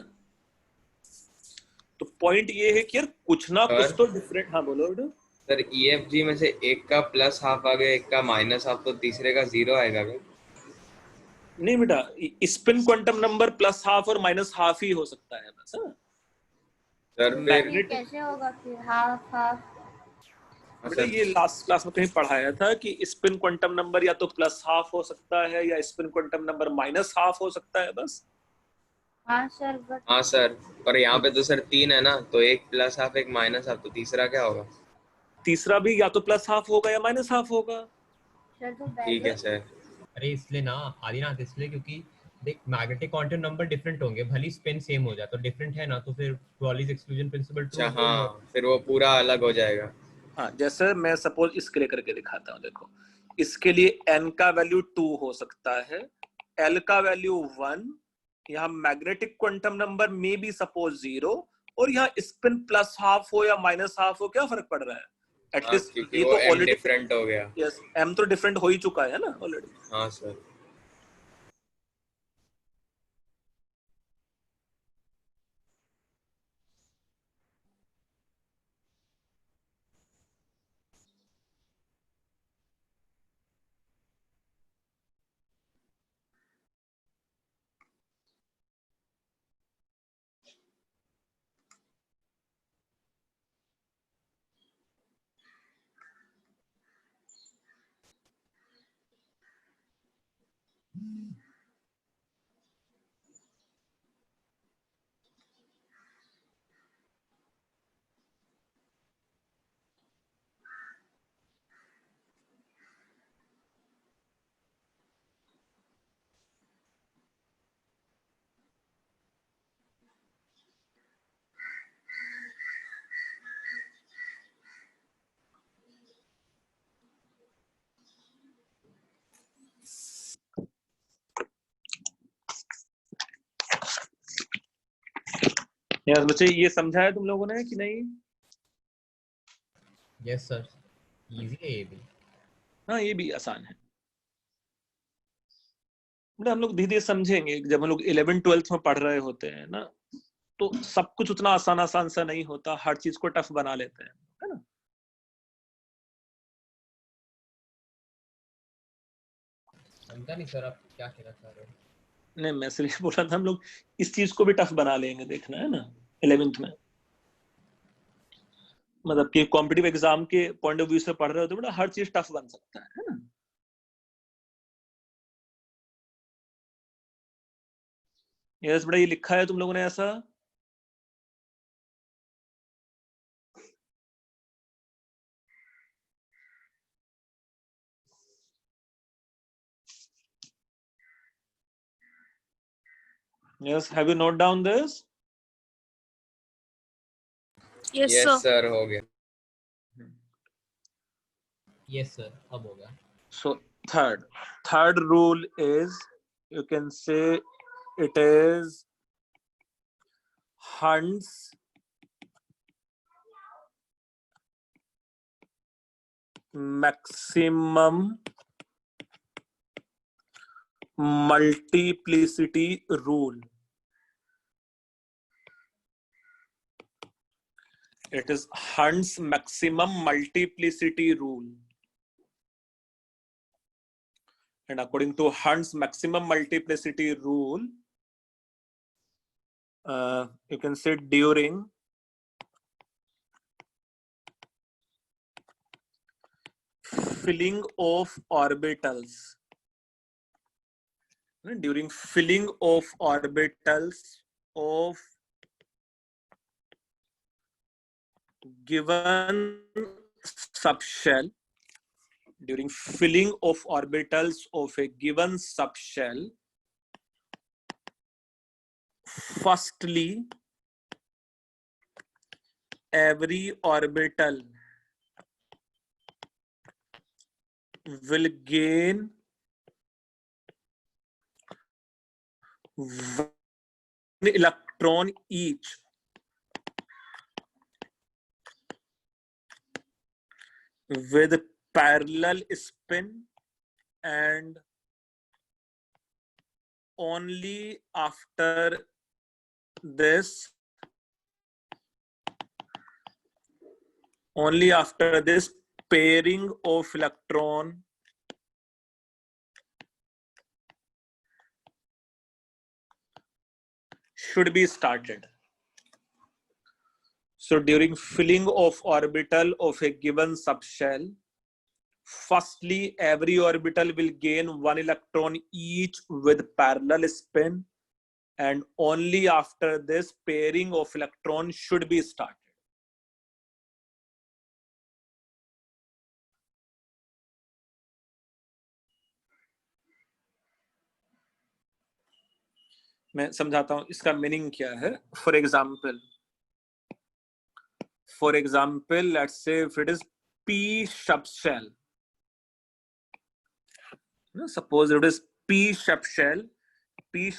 तो पॉइंट ये है कि यार कुछ ना कुछ तो डिफरेंट। हाँ बोलो बेटा। सर EFG में से एक का प्लस हाफ आ गया, एक का माइनस हाफ, तो तीसरे का 0 आएगा क्या? नहीं बेटा, spin quantum number plus half और माइनस हाफ ही हो सकता है बस, है। सर फिर मैग्नेटिक कैसे होगा फिर हाफ हाफ? बेटा ये लास्ट क्लास में कहीं पढ़ाया था कि स्पिन क्वांटम नंबर या तो प्लस हाफ हो सकता है या spin quantum number minus half हो सकता है बस। हाँ सर, बट हाँ सर, पर यहाँ पे तो सर 3 है ना, तो एक प्लस हाफ एक माइनस हाफ, तो तीसरा क्या होगा? तीसरा भी या तो प्लस हाफ होगा या माइनस हाफ होगा। सर तो ठीक है सर। अरे इसलिए ना आदिनाथ, इसलिए क्योंकि देख मैग्नेटिक क्वांटम नंबर डिफरेंट होंगे, भले स्पिन सेम हो जाए तो डिफरेंट है ना, तो फिर पॉलीज एक्सक्लूजन प्रिंसिपल अच्छा हाँ, फिर वो पूरा अलग हो जाएगा। हाँ, जैसे मैं सपोज इसके लिए करके दिखाता हूँ। देखो, इसके लिए n का वैल्यू 2 हो सकता है, l का वैल्यू 1, यहाँ मैग्नेटिक क्वांटम नंबर में भी सपोज 0, और यहाँ स्पिन प्लस हाफ हो या माइनस हाफ हो, क्या फर्क पड़ रहा है? एटलीस्ट क्योंकि ये वो तो m ऑलरेडी डिफरेंट हो गया। यस, m तो डिफरेंट हो ही चुका है ना ऑलरेडी। हाँ सर। यस बच्चे, ये समझा है तुम लोगों ने कि नहीं? यस सर, इजी है ये भी। हाँ, ये भी आसान है। हम लोग धीरे धीरे समझेंगे। जब हम लोग 11th-12th में पढ़ रहे होते हैं ना, तो सब कुछ उतना आसान सा नहीं होता, हर चीज को टफ बना लेते हैं, है ना। समझा नहीं सर आप क्या कहना चाह रहे हो? नहीं, मैं सिर्फ बोला था हम लोग इस चीज को भी टफ बना लेंगे, देखना है ना 11th में। मतलब कि कॉम्पिटिटिव एग्जाम के पॉइंट ऑफ व्यू से पढ़ रहे हो तो बेटा हर चीज टफ बन सकता है ना। यस बेटा, ये लिखा है तुम लोगों ने ऐसा? Yes, have you note down this? Yes, yes sir. Sir, हो गया। यस सर, अब हो गया। So third rule is, you can say it is Hund's maximum multiplicity rule. It is Hund's maximum multiplicity rule. And according to Hund's maximum multiplicity rule, you can say during filling of orbitals, during filling of orbitals of given subshell, during filling of orbitals of a given subshell, firstly every orbital will gain one electron each with parallel spin, and only after this pairing of electron should be started. So during filling of orbital of a given subshell, firstly every orbital will gain one electron each with parallel spin, and only after this pairing of electron should be started. मैं समझाता हूं इसका meaning क्या है. For example let's say if it is p subshell, suppose it is p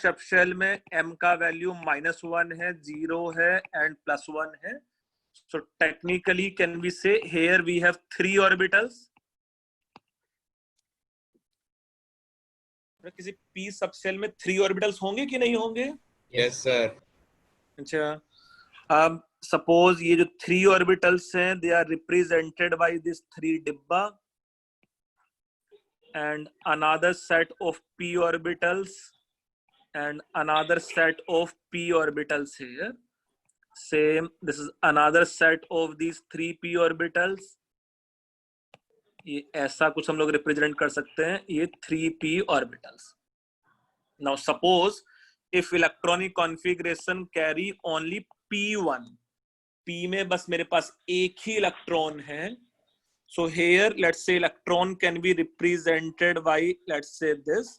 subshell में m का value -1 है, 0 है एंड +1 है. So technically can we say here we have 3 orbitals? किसी p सबसेल में 3 ऑर्बिटल्स होंगे कि नहीं होंगे? Yes sir. अच्छा, अब सपोज ये जो 3 ऑर्बिटल्स हैं they are represented by this 3 डिब्बा and another set of p orbitals and another set of p orbitals here. Same, this is another set of these 3 p orbitals. ये ऐसा कुछ हम लोग रिप्रेजेंट कर सकते हैं, ये 3p orbitals. Now suppose if electronic configuration carry only p1, p में बस मेरे पास एक ही इलेक्ट्रॉन है. So here let's say electron can be represented by, let's say this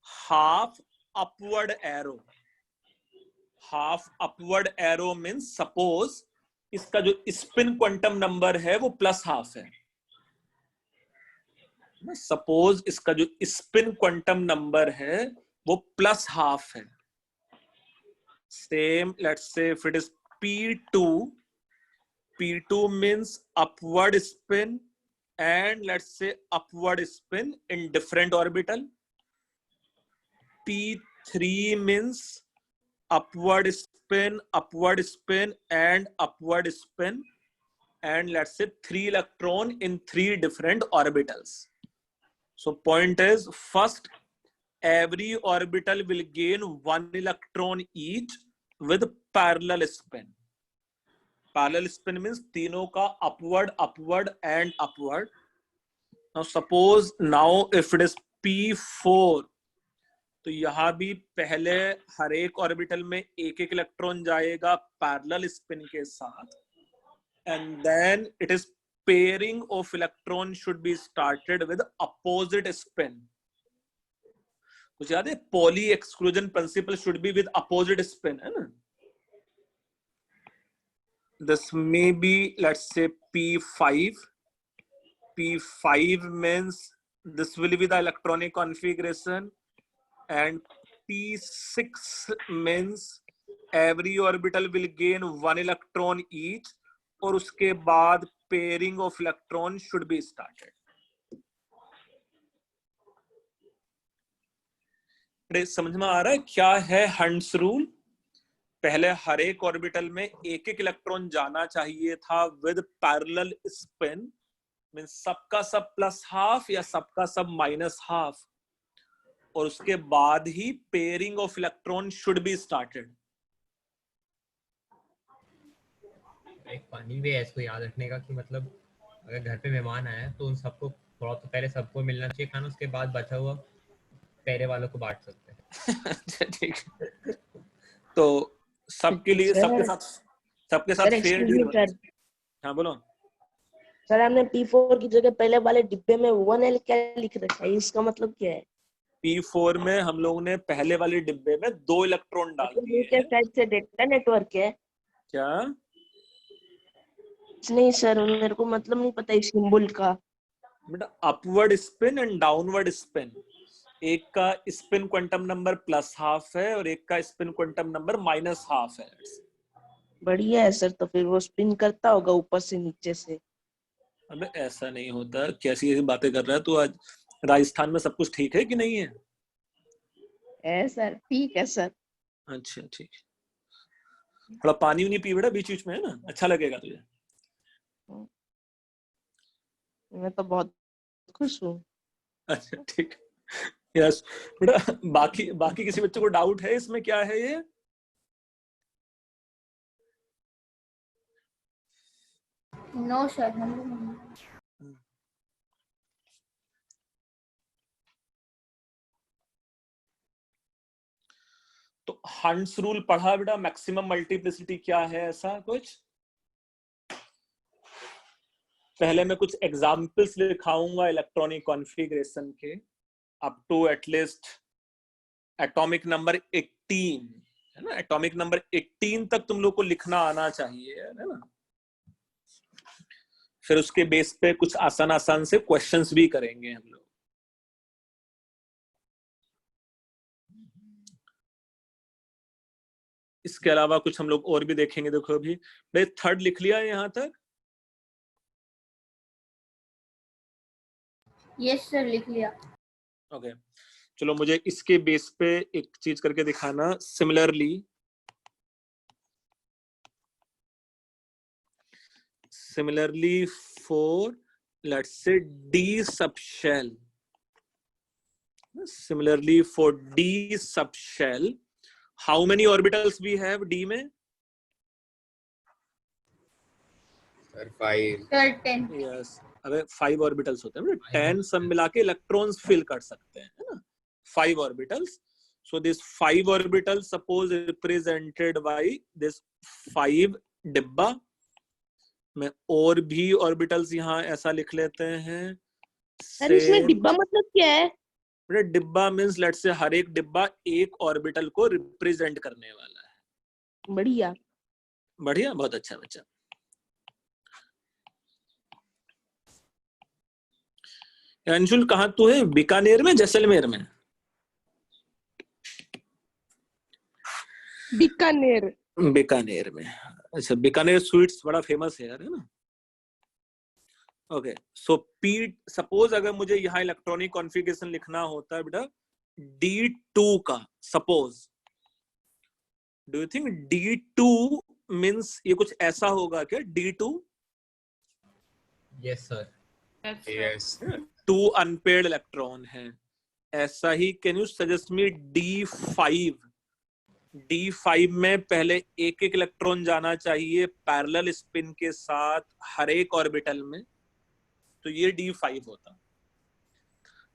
half upward arrow. Half upward arrow means suppose इसका जो spin quantum number है वो +12 है. सपोज इसका जो स्पिन क्वांटम नंबर है वो +12 है. Same let's say if it is p2 means upward spin, and let's say upward spin in different orbital. p3 means upward spin and upward spin, and let's say 3 electron in 3 different orbitals. So point is, first every orbital will gain 1 electron each with parallel spin. Parallel spin means तीनों का upward and upward. Now suppose now if it is p4, तो यहाँ भी पहले हर एक orbital में एक इलेक्ट्रॉन जाएगा पैरेलल स्पिन के साथ, and then it is pairing of electron should be started with opposite spin. कुछ याद है, poly exclusion principle should be with opposite spin, है ना? This may be, let's say p5. p5 means this will be the electronic configuration, and p6 means every orbital will gain 1 electron each, और उसके बाद pairing of electron should be started. समझ में आ रहा है क्या है हंट्स रूल? पहले हर एक ऑर्बिटल में एक इलेक्ट्रॉन जाना चाहिए था विद पैरेलल स्पिन, मींस सबका सब +12 या सबका सब -12, और उसके बाद ही pairing of electron should be started. एक फनी वे है इसको याद रखने का कि मतलब अगर घर पे मेहमान आए तो उन सबको थोड़ा तो पहले सबको मिलना चाहिए खाना, उसके बाद बचा हुआ पहले वालों को बांट सकते हैं. ठीक है, तो सबके लिए सबके साथ फेयर डील. हाँ बोलो सर. हमने p4 की जगह पहले वाले डिब्बे में 1l क्या लिख रखा है, इसका मतलब क्या है? p4 में हम लोगों ने पहले वाले डिब्बे में 2 इलेक्ट्रॉन डाल दिए. के साइड से डेटा नेटवर्क है क्या? नहीं सर, मेरे को मतलब नहीं पता इस सिंबल का। बेटा upward spin and downward spin, एक का स्पिन क्वांटम नंबर +½ है और एक का स्पिन क्वांटम नंबर -½ है। बढ़िया है सर, तो फिर वो स्पिन करता होगा ऊपर से नीचे से। अबे ऐसा नहीं होता, कैसी ऐसी बातें कर रहा है तू। आज राजस्थान में सब कुछ ठीक है कि नहीं है? है सर, ठीक है सर। अच्छा ठीक है, थोड़ा पानी नहीं पी बेटा बीच बीच में, है ना, अच्छा लगेगा तुझे। मैं तो बहुत खुश हूँ। अच्छा ठीक है, यस बेटा। बाकी बाकी किसी बच्चे को डाउट है इसमें, क्या है ये? नो सर, हम लोग नहीं। तो हंट्स रूल पढ़ा बेटा, मैक्सिमम मल्टीप्लिसिटी क्या है, ऐसा कुछ? पहले मैं कुछ एग्जाम्पल्स दिखाऊंगा इलेक्ट्रॉनिक कॉन्फ़िगरेशन के, up to at least atomic number 18, है ना। एटॉमिक नंबर 18 तक तुम लोग को लिखना आना चाहिए, है ना। फिर उसके बेस पे कुछ आसान आसान से क्वेश्चंस भी करेंगे हम लोग। इसके अलावा कुछ हम लोग और भी देखेंगे। देखो अभी भाई थर्ड लिख लिया है यहां तक? यस सर, लिख लिया। ओके चलो, मुझे इसके बेस पे एक चीज करके दिखाना। Similarly for let's say D subshell, similarly for D subshell, how many orbitals we have D में? सर 5। सर 10। यस, अबे 5 ऑर्बिटल्स होते हैं, 10 सब मिला के इलेक्ट्रॉन्स फिल कर सकते हैं, है ना। 5 orbitals. So this 5 orbitals suppose represented by this 5 डिब्बा में, और भी ऑर्बिटल्स यहाँ ऐसा लिख लेते हैं। सर इसमें डिब्बा मतलब क्या है? डिब्बा मींस लेट्स से हर एक डिब्बा एक ऑर्बिटल को रिप्रेजेंट करने वाला है। बढ़िया बढ़िया, बहुत अच्छा बच्चा। अंशुल कहाँ तू है? बीकानेर में, जैसलमेर में? बीकानेर। बीकानेर में, अच्छा। बीकानेर स्वीट्स बड़ा फेमस है यार, है ना। ओके सो पी, सपोज अगर मुझे यहाँ इलेक्ट्रॉनिक कॉन्फ़िगरेशन लिखना होता है बेटा D2 का, suppose, do you think D2 means ये कुछ ऐसा होगा क्या? D2 yes sir. Yes 2 unpaired electron है, ऐसा ही। Can you suggest me D5? D5 में पहले एक एक इलेक्ट्रॉन जाना चाहिए पैरेलल स्पिन के साथ हर एक ऑर्बिटल में, तो ये D5 होता।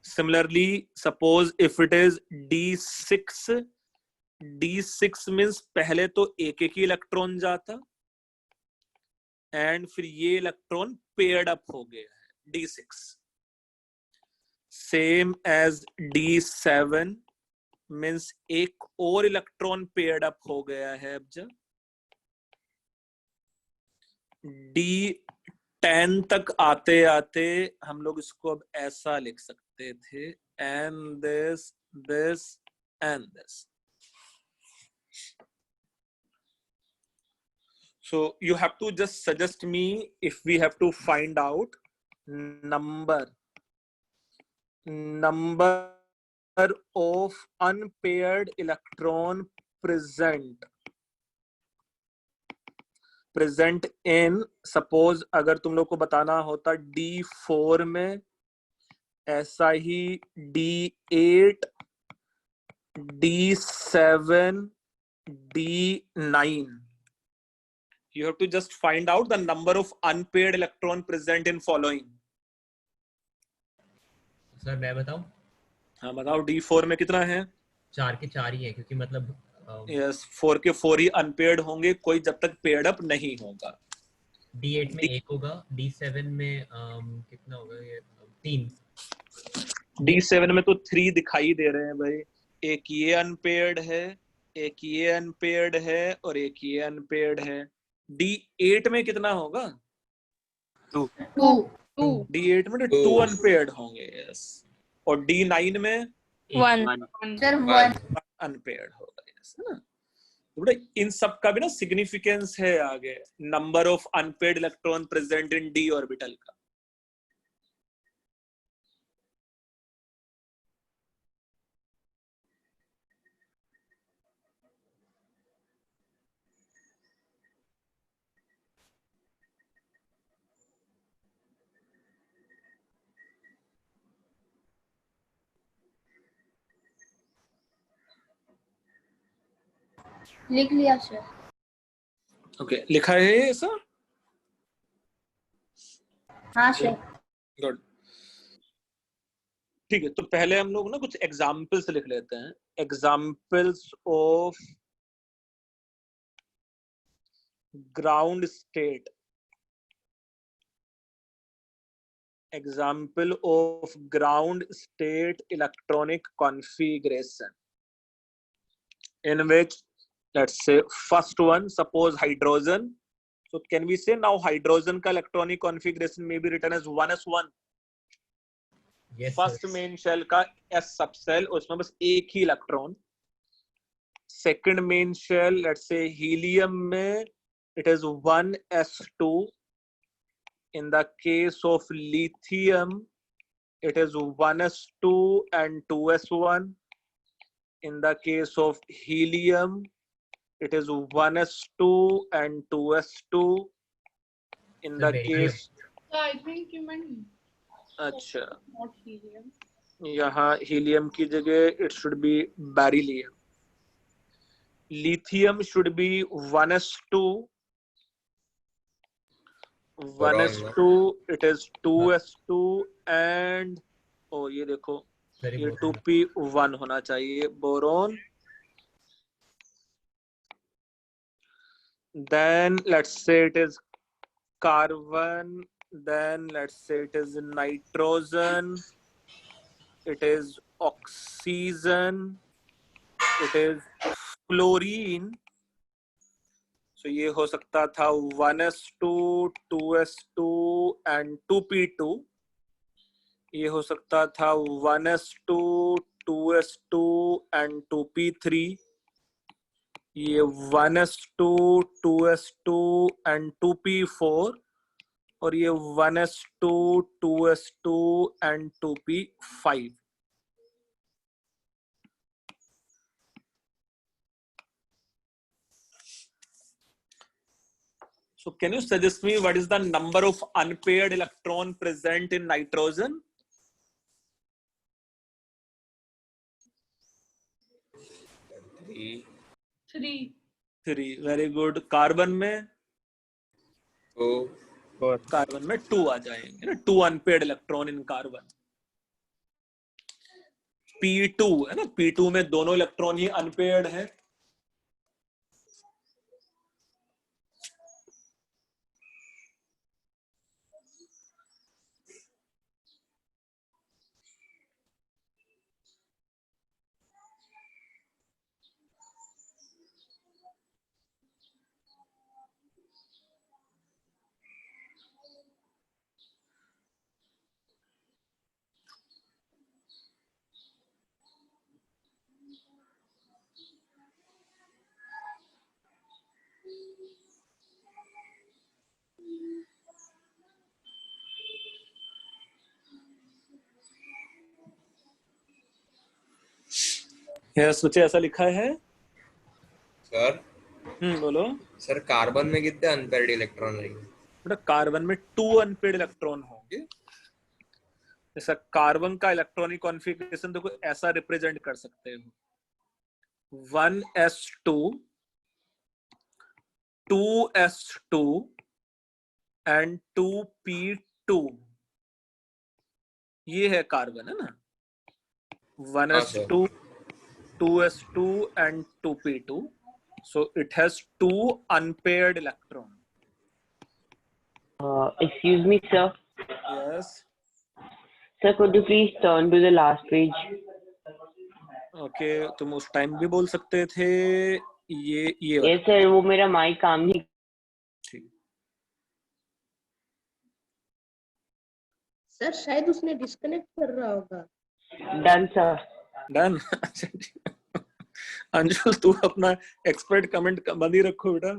Similarly suppose if it is D6, D6 means पहले तो एक एक ही इलेक्ट्रॉन जाता एंड फिर ये इलेक्ट्रॉन पेयर्ड अप हो गया है, D6। Same as D7 means एक और इलेक्ट्रॉन पेयर्ड अप हो गया है। अब जब D10 तक आते आते हम लोग इसको अब ऐसा लिख सकते थे, and this and this. So you have to just suggest me if we have to find out number of unpaired electron present in, suppose अगर तुम लोग को बताना होता D4 में, ऐसा ही D8, D7, D9, you have to just find out the number of unpaired electron present in following. Sir मैं बताऊं? हाँ बताओ, D4 में कितना है? 4 के 4 ही है, क्योंकि मतलब यस 4 के 4 ही अनपेयर्ड होंगे, कोई जब तक पेयर्ड अप नहीं होगा। D8 में 1 होगा, D7 में कितना होगा ये? 3। D7 में तो 3 दिखाई दे रहे हैं भाई, एक ये अनपेयर्ड है, एक ये अनपेयर्ड है और एक ये अनपेयर्ड है। D8 में कितना होगा? टू टू D8 में Two. 2 अनपेयर्ड होंगे, यस। और D9 में one one sir One. One unpaired होगा, यस, है ना। तो बेटा इन सब का भी ना सिग्निफिकेंस है आगे, number of unpaired electron present in D orbital का। लिख लिया सर। ओके, लिखा है ये सर? हाँ सर। गुड, ठीक है। तो पहले हम लोग ना कुछ एग्जाम्पल्स लिख लेते हैं। Examples of ground state, example of ground state electronic configuration, in which, let's say, first one, suppose hydrogen. So can we say now hydrogen ka electronic configuration may be written as 1s1? Yes, first sir. Main shell का s subshell, उसमें बस एक ही electron. Second main shell, let's say helium में it is 1s2. In the case of lithium, it is 1s2 and 2s1. In the case of helium, it is 1s2 and 2s2. In Sir, the barium. case, I think you meant अच्छा, not helium. यहाँ helium की जगह it should be beryllium. Lithium should be 1s2. 1s2, it is 2s2 and ये देखो, Very ये both. 2p1 होना चाहिए, boron. Then let's say it is carbon, then let's say it is nitrogen, it is oxygen, it is fluorine. So ये हो सकता था 1s2, 2s2 and 2p2. ये हो सकता था 1s2, 2s2 and 2p3. ये 1s2, 2s2 and 2p4. और ये 1s2, 2s2 and 2p5. So can you suggest me what is the number of unpaired electron present in nitrogen? Three. 3 3. Very good. Carbon में? Two. Carbon में 2 आ जाएंगे ना, 2 unpaired electron in carbon. P2 है ना, P2 में दोनों electron ही unpaired है। सोचे ऐसा लिखा है सर बोलो सर कार्बन में कितने अनपेयर्ड इलेक्ट्रॉन रहेंगे? बेटा कार्बन में 2 अनपेयर्ड इलेक्ट्रॉन होंगे। जैसा कार्बन का इलेक्ट्रॉनिक कॉन्फ़िगरेशन देखो ऐसा रिप्रेजेंट कर सकते हो, 1s2, 2s2 and 2p2। ये है कार्बन, है ना, 1s2, 2s2 and 2p2. So it has 2 unpaired electrons. Excuse me, sir. Yes. Sir, could you please turn to the last page? Okay, तुम उस टाइम भी बोल सकते थे ये Yes, sir. वो मेरा माइक काम नहीं सर शायद उसने डिस्कनेक्ट कर रहा होगा। Done, sir. डन। अंशुल तू अपना एक्सपर्ट कमेंट बंद ही रखो बेटा।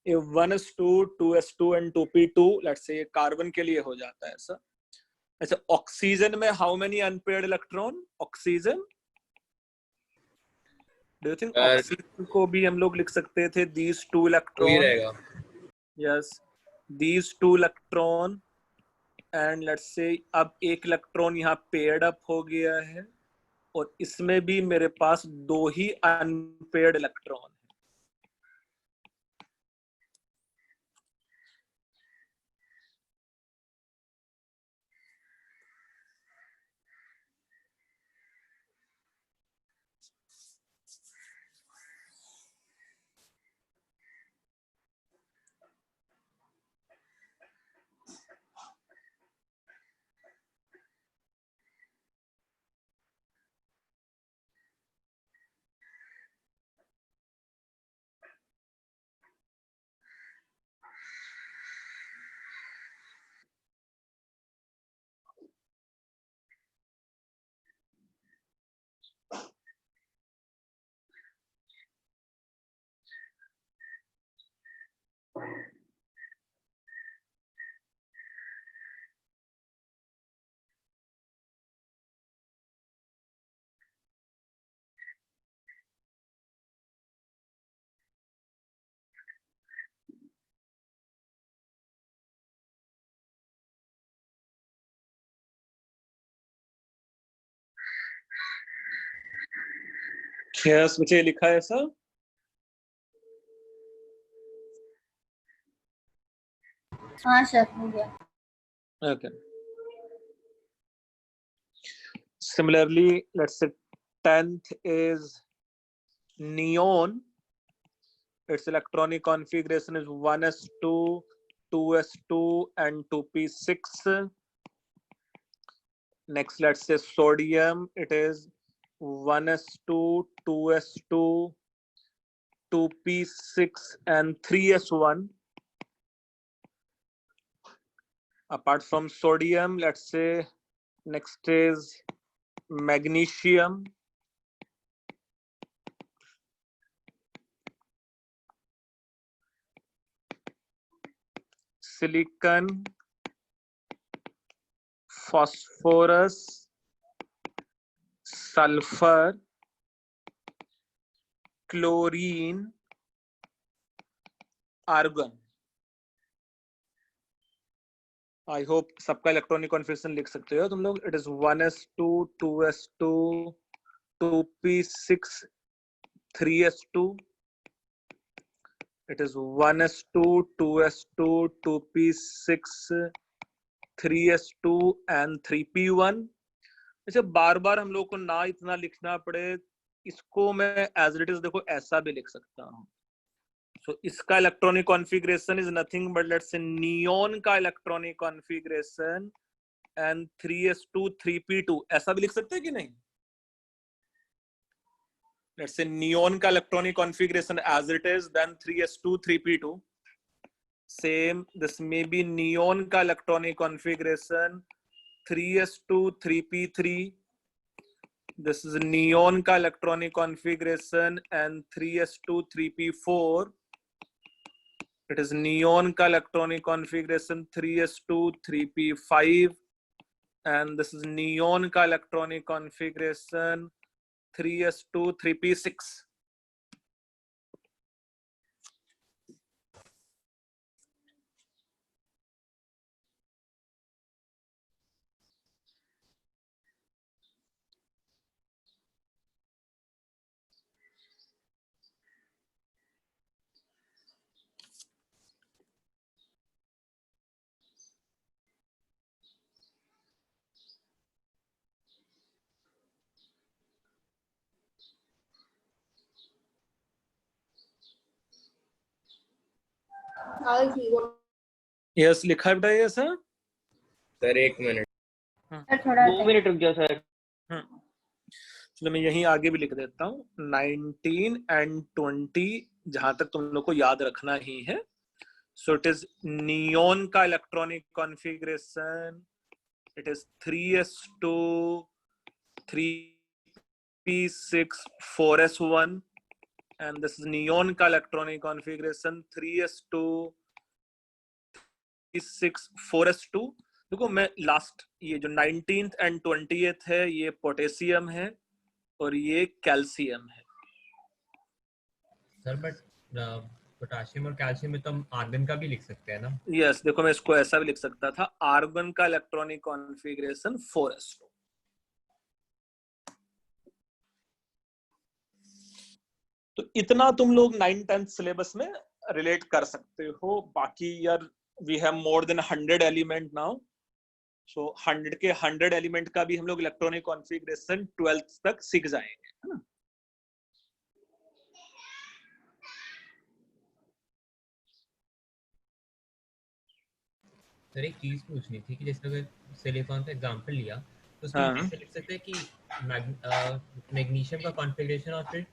ये 1s2 2s2 and 2p2 let's say carbon के लिए हो जाता है ऐसा। ऐसे ऑक्सीजन में how many unpaired electron? Oxygen, do you think oxygen को भी हम लोग लिख सकते थे these two वही इलेक्ट्रॉन? रहेगा। Yes, these two electron and let's say अब एक इलेक्ट्रॉन यहाँ पेयर्ड अप हो गया है और इसमें भी मेरे पास 2 ही अनपेयर्ड इलेक्ट्रॉन है। यस, मुझे लिखा है ऐसा। हाँ सर हो गया। Okay. Similarly, let's say 10th is neon. Its electronic configuration is 1s2, 2s2, and 2p6. Next, let's say sodium. It is 1s2, 2s2, 2p6, and 3s1. Apart from sodium, let's say next is magnesium. Silicon, phosphorus, sulfur, chlorine, argon. I hope सबका electronic configuration लिख सकते हो तुम लोग। It is 1s2, 2s2, 2p6, 3s2. It is 1s2, 2s2, 2p6, 3s2 and 3p1. ऐसे बार बार हम लोग को ना इतना लिखना पड़े, इसको मैं एज इट इज देखो ऐसा भी लिख सकता हूँ। So इसका electronic configuration is nothing but let's say neon का electronic configuration and 3s2 3p2 ऐसा भी लिख सकते हैं कि नहीं? लेट्स से नियॉन का electronic configuration as it is then 3s2 3p2. Same this में बी नियॉन का electronic configuration 3s2 3p3. This is neon का electronic configuration and 3s2 3p4. It is neon का electronic configuration 3s2 3p5 and this is neon का electronic configuration 3s2 3p6. Yes लिखा है बेटा ये sir? Sir एक minute, थोड़ा 2 minute रुक जाओ सर। चलो मैं यहीं आगे भी लिख देता हूँ 19 and 20 जहां तक तुम लोग को याद रखना ही है। सो इट इज नियॉन का electronic configuration it is 3s2 3p6 4s1 and this is neon का electronic configuration 3s2 3p6 4s2। देखो मैं लास्ट ये जो 19th and 20th है ये पोटेशियम है और ये कैल्शियम है। सर बट पोटेशियम और कैल्शियम में तो हम आर्गन का भी लिख सकते हैं ना। यस देखो मैं इसको ऐसा भी लिख सकता था, आर्गन का इलेक्ट्रॉनिक कॉन्फ़िगरेशन 4s2। तो इतना तुम लोग 9th-10th सिलेबस में रिलेट कर सकते हो। बाकी यार we have more than 100 element now, so 100 के 100 एलिमेंट का भी हम लोग इलेक्ट्रॉनिक कॉन्फ़िगरेशन 12th तक सीख जाएंगे, है ना। सर एक चीज पूछनी थी कि जैसे अगर सिलिकॉन का एग्जांपल लिया तो उसमें हाँ। कैसे लिख सकते हैं कि मैग्नीशियम का कॉन्फ़िगरेशन और फिर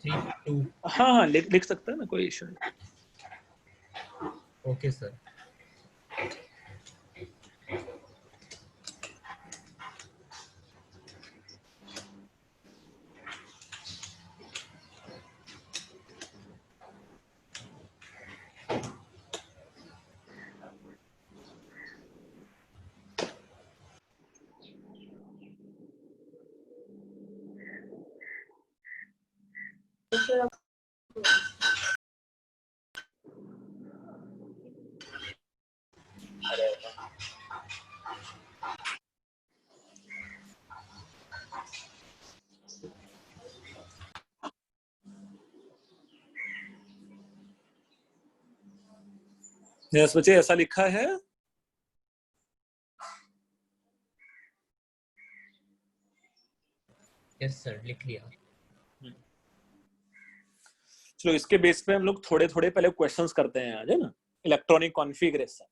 3 2। हाँ लिख सकता है ना, कोई इशू नहीं। Okay sir. यस बच्चे ऐसा लिखा है। यस सर लिख लिया। चलो इसके बेस पे हम लोग थोड़े थोड़े पहले क्वेश्चंस करते हैं आज, है ना। इलेक्ट्रॉनिक कॉन्फ़िगरेशन,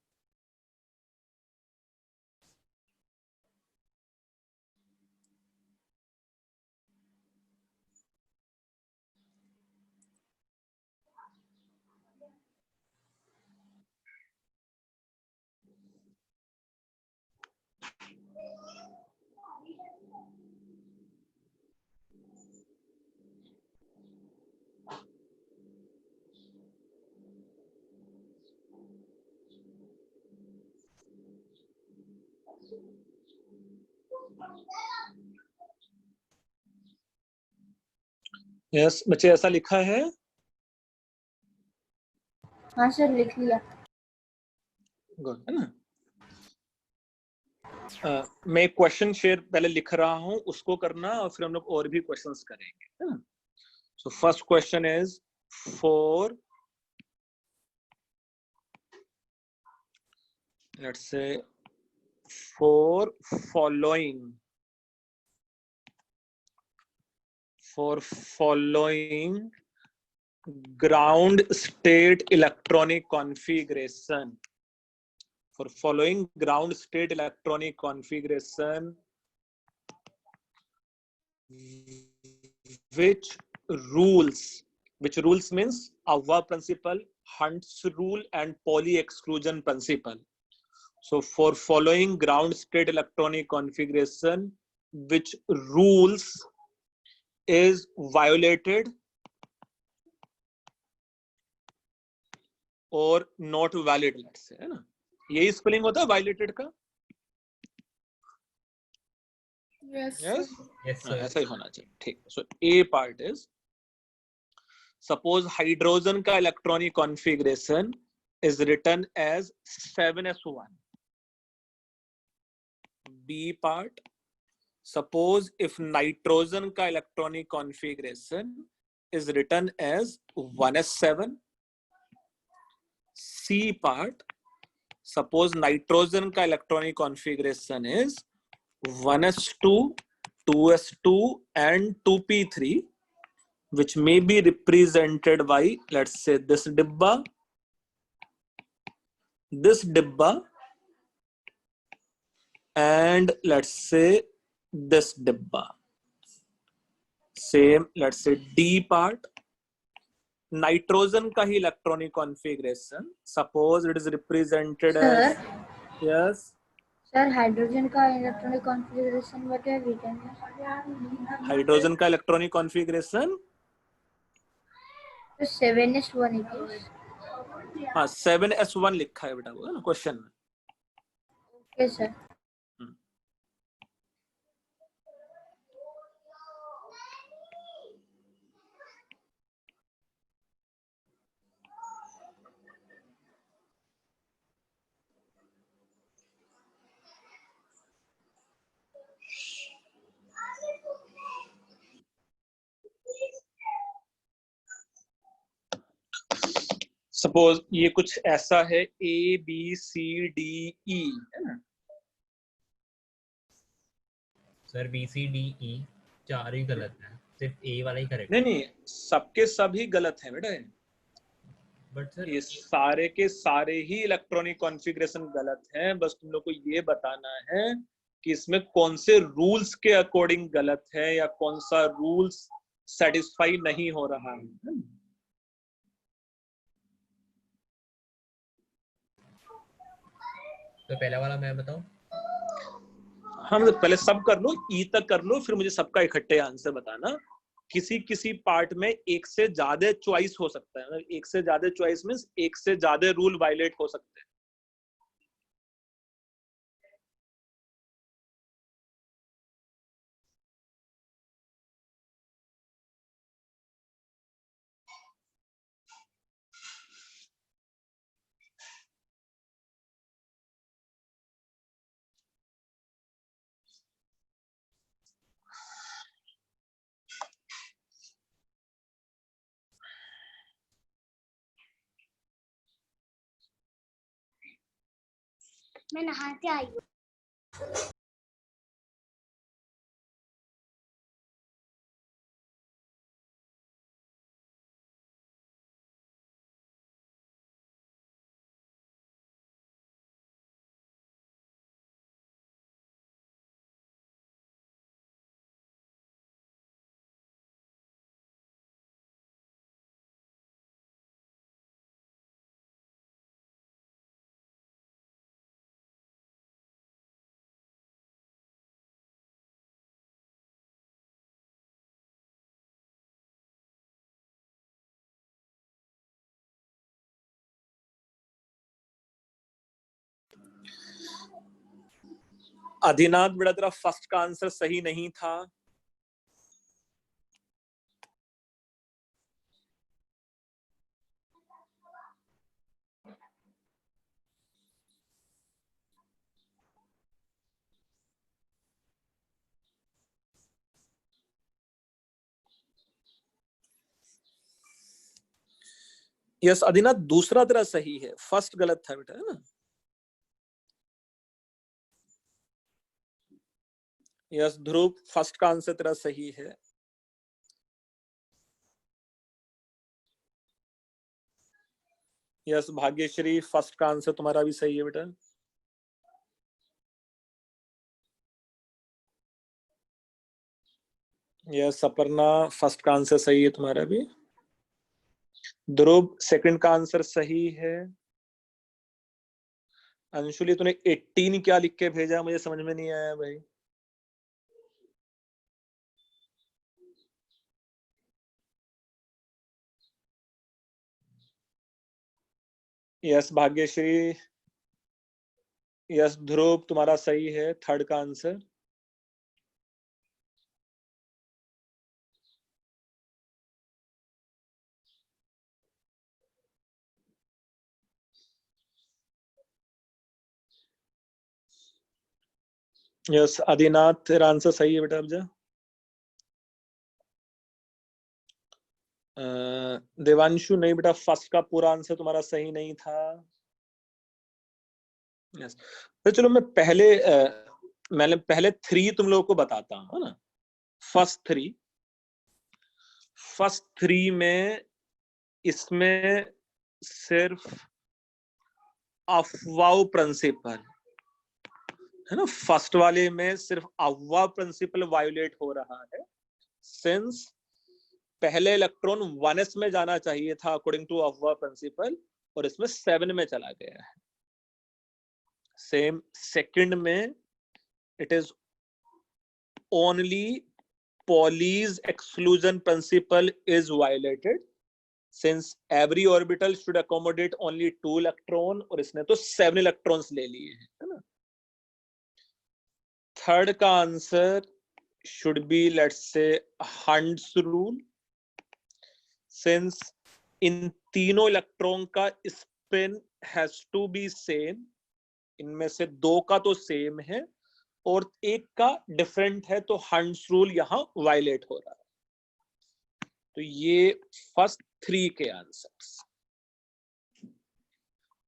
यस बच्चे ऐसा लिखा है। हाँ सर लिख लिया। गुड, है ना। मैं क्वेश्चन शेयर पहले लिख रहा हूं, उसको करना और फिर हम लोग और भी क्वेश्चंस करेंगे, है ना। So first question is for let's say for following ground state electronic configuration, for following ground state electronic configuration which rules means Auer principle, Hund's rule and Pauli exclusion principle. So for following ground state electronic configuration which rules is violated और not valid, let's say, है ना। यही spelling होता है violated का। Yes yes sir. ऐसा ही होना चाहिए, ठीक। So A part is suppose hydrogen का electronic configuration is written as 7s1। B part suppose if nitrogen का electronic configuration is written as 1s7। C part, suppose nitrogen का electronic configuration is 1s2, 2s2 and 2p3 which may be represented by, let's say, this dibba and let's say this dibba. Same, let's say D part, nitrogen का ही electronic configuration, suppose it is represented as, yes sir hydrogen का electronic configuration बताइए written में। Hydrogen का electronic configuration तो 7s1 it हाँ 7s1 लिखा है बेटा, वो है ना क्वेश्चन में। Okay sir. सपोज ये कुछ ऐसा है A B C D E है ना। Sir B C D E चार ही गलत है, सिर्फ ए वाला ही करेक्ट नहीं है। नहीं, सबके सभी गलत है बेटा। बट सर ये सारे के सारे ही इलेक्ट्रॉनिक कॉन्फ़िगरेशन गलत हैं। बस तुम लोग को ये बताना है कि इसमें कौन से रूल्स के अकॉर्डिंग गलत है या कौन सा रूल्स सेटिस्फाई नहीं हो रहा है। तो पहला वाला मैं बताऊं? हम पहले सब कर लो, ई तक कर लो, फिर मुझे सबका इकट्ठे आंसर बताना। किसी किसी पार्ट में एक से ज्यादा चॉइस हो सकता है, मतलब एक से ज्यादा चॉइस मींस एक से ज्यादा रूल वायलेट हो सकते हैं। मैं नहाते आई हूँ। आदिनाथ बेटा तेरा फर्स्ट का आंसर सही नहीं था। यस आदिनाथ दूसरा तेरा सही है, फर्स्ट गलत था बेटा, है ना। यस ध्रुव फर्स्ट का आंसर तेरा सही है। यस भाग्यश्री फर्स्ट का आंसर तुम्हारा भी सही है बेटा। यस अपर्णा फर्स्ट का आंसर सही है तुम्हारा भी। ध्रुव सेकंड का आंसर सही है। अंशुली तूने 18 क्या लिख के भेजा, मुझे समझ में नहीं आया भाई। यस भाग्यश्री। यस ध्रुव तुम्हारा सही है, थर्ड का आंसर। यस आदिनाथ तेरा आंसर सही है बेटा। अब जा देवांशु नहीं बेटा, फर्स्ट का पूरा आंसर तुम्हारा सही नहीं था। यस तो चलो मैं पहले 3 तुम लोगों को बताता हूँ, है ना। फर्स्ट थ्री में इसमें सिर्फ अफवाह प्रिंसिपल है ना, फर्स्ट वाले में सिर्फ अफवाह प्रिंसिपल वायोलेट हो रहा है। सिंस पहले इलेक्ट्रॉन 1s में जाना चाहिए था अकॉर्डिंग टू अफवाह प्रिंसिपल, और इसमें 7 में चला गया है। सेम सेकंड में it is only Pauli's exclusion principle is violated since every orbital should accommodate only 2 electron और इसने तो 7 electrons ले लिए हैं, है ना. थर्ड का answer should be let's say Hund's rule since इन तीनों इलेक्ट्रॉन का spin has to be same, इनमें से 2 का तो सेम है और एक का डिफरेंट है, तो हंड्स रूल यहां वायलेट हो रहा है. तो ये फर्स्ट 3 के आंसर्स.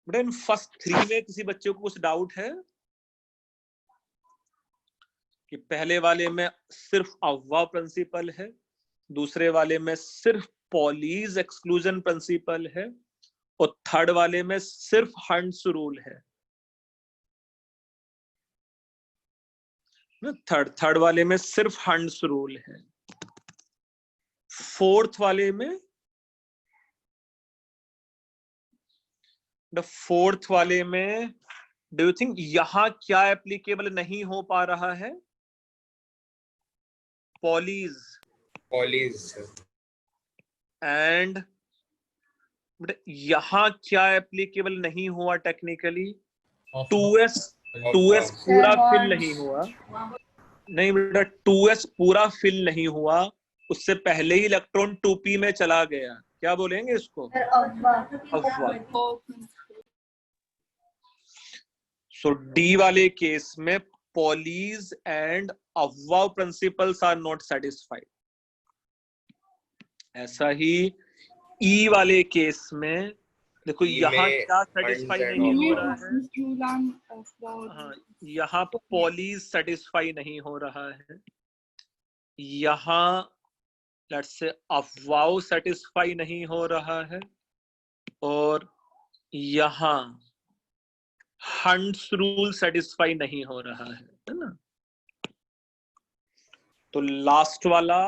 बेटा इन फर्स्ट 3 में किसी बच्चे को कुछ डाउट है कि पहले वाले में सिर्फ अव्वा प्रिंसिपल है, दूसरे वाले में सिर्फ पॉलीज एक्सक्लूजन प्रिंसिपल है और थर्ड वाले में सिर्फ हंड्स रूल है. थर्ड वाले में सिर्फ हंड्स रूल है. फोर्थ वाले में डू यू थिंक यहां क्या एप्लीकेबल नहीं हो पा रहा है? पॉलीज एंड यहां क्या एप्लीकेबल नहीं हुआ टेक्निकली? 2s पूरा फिल नहीं हुआ. नहीं बेटा 2s पूरा फिल नहीं हुआ, उससे पहले ही इलेक्ट्रॉन 2p में चला गया. क्या बोलेंगे इसको? अव्वा. सो डी वाले केस में Pauli's and Aufbau principles are not satisfied. ऐसा ही ई वाले केस में देखो यहाँ क्या सेटिस्फाई नहीं हो रहा है. हाँ, यहाँ पॉलीज सेटिस्फाई नहीं हो रहा है. यहाँ लेट्स से अव्वाओ सेटिस्फाई नहीं हो रहा है और यहाँ हंड्स रूल सेटिस्फाई नहीं हो रहा है ना. तो लास्ट वाला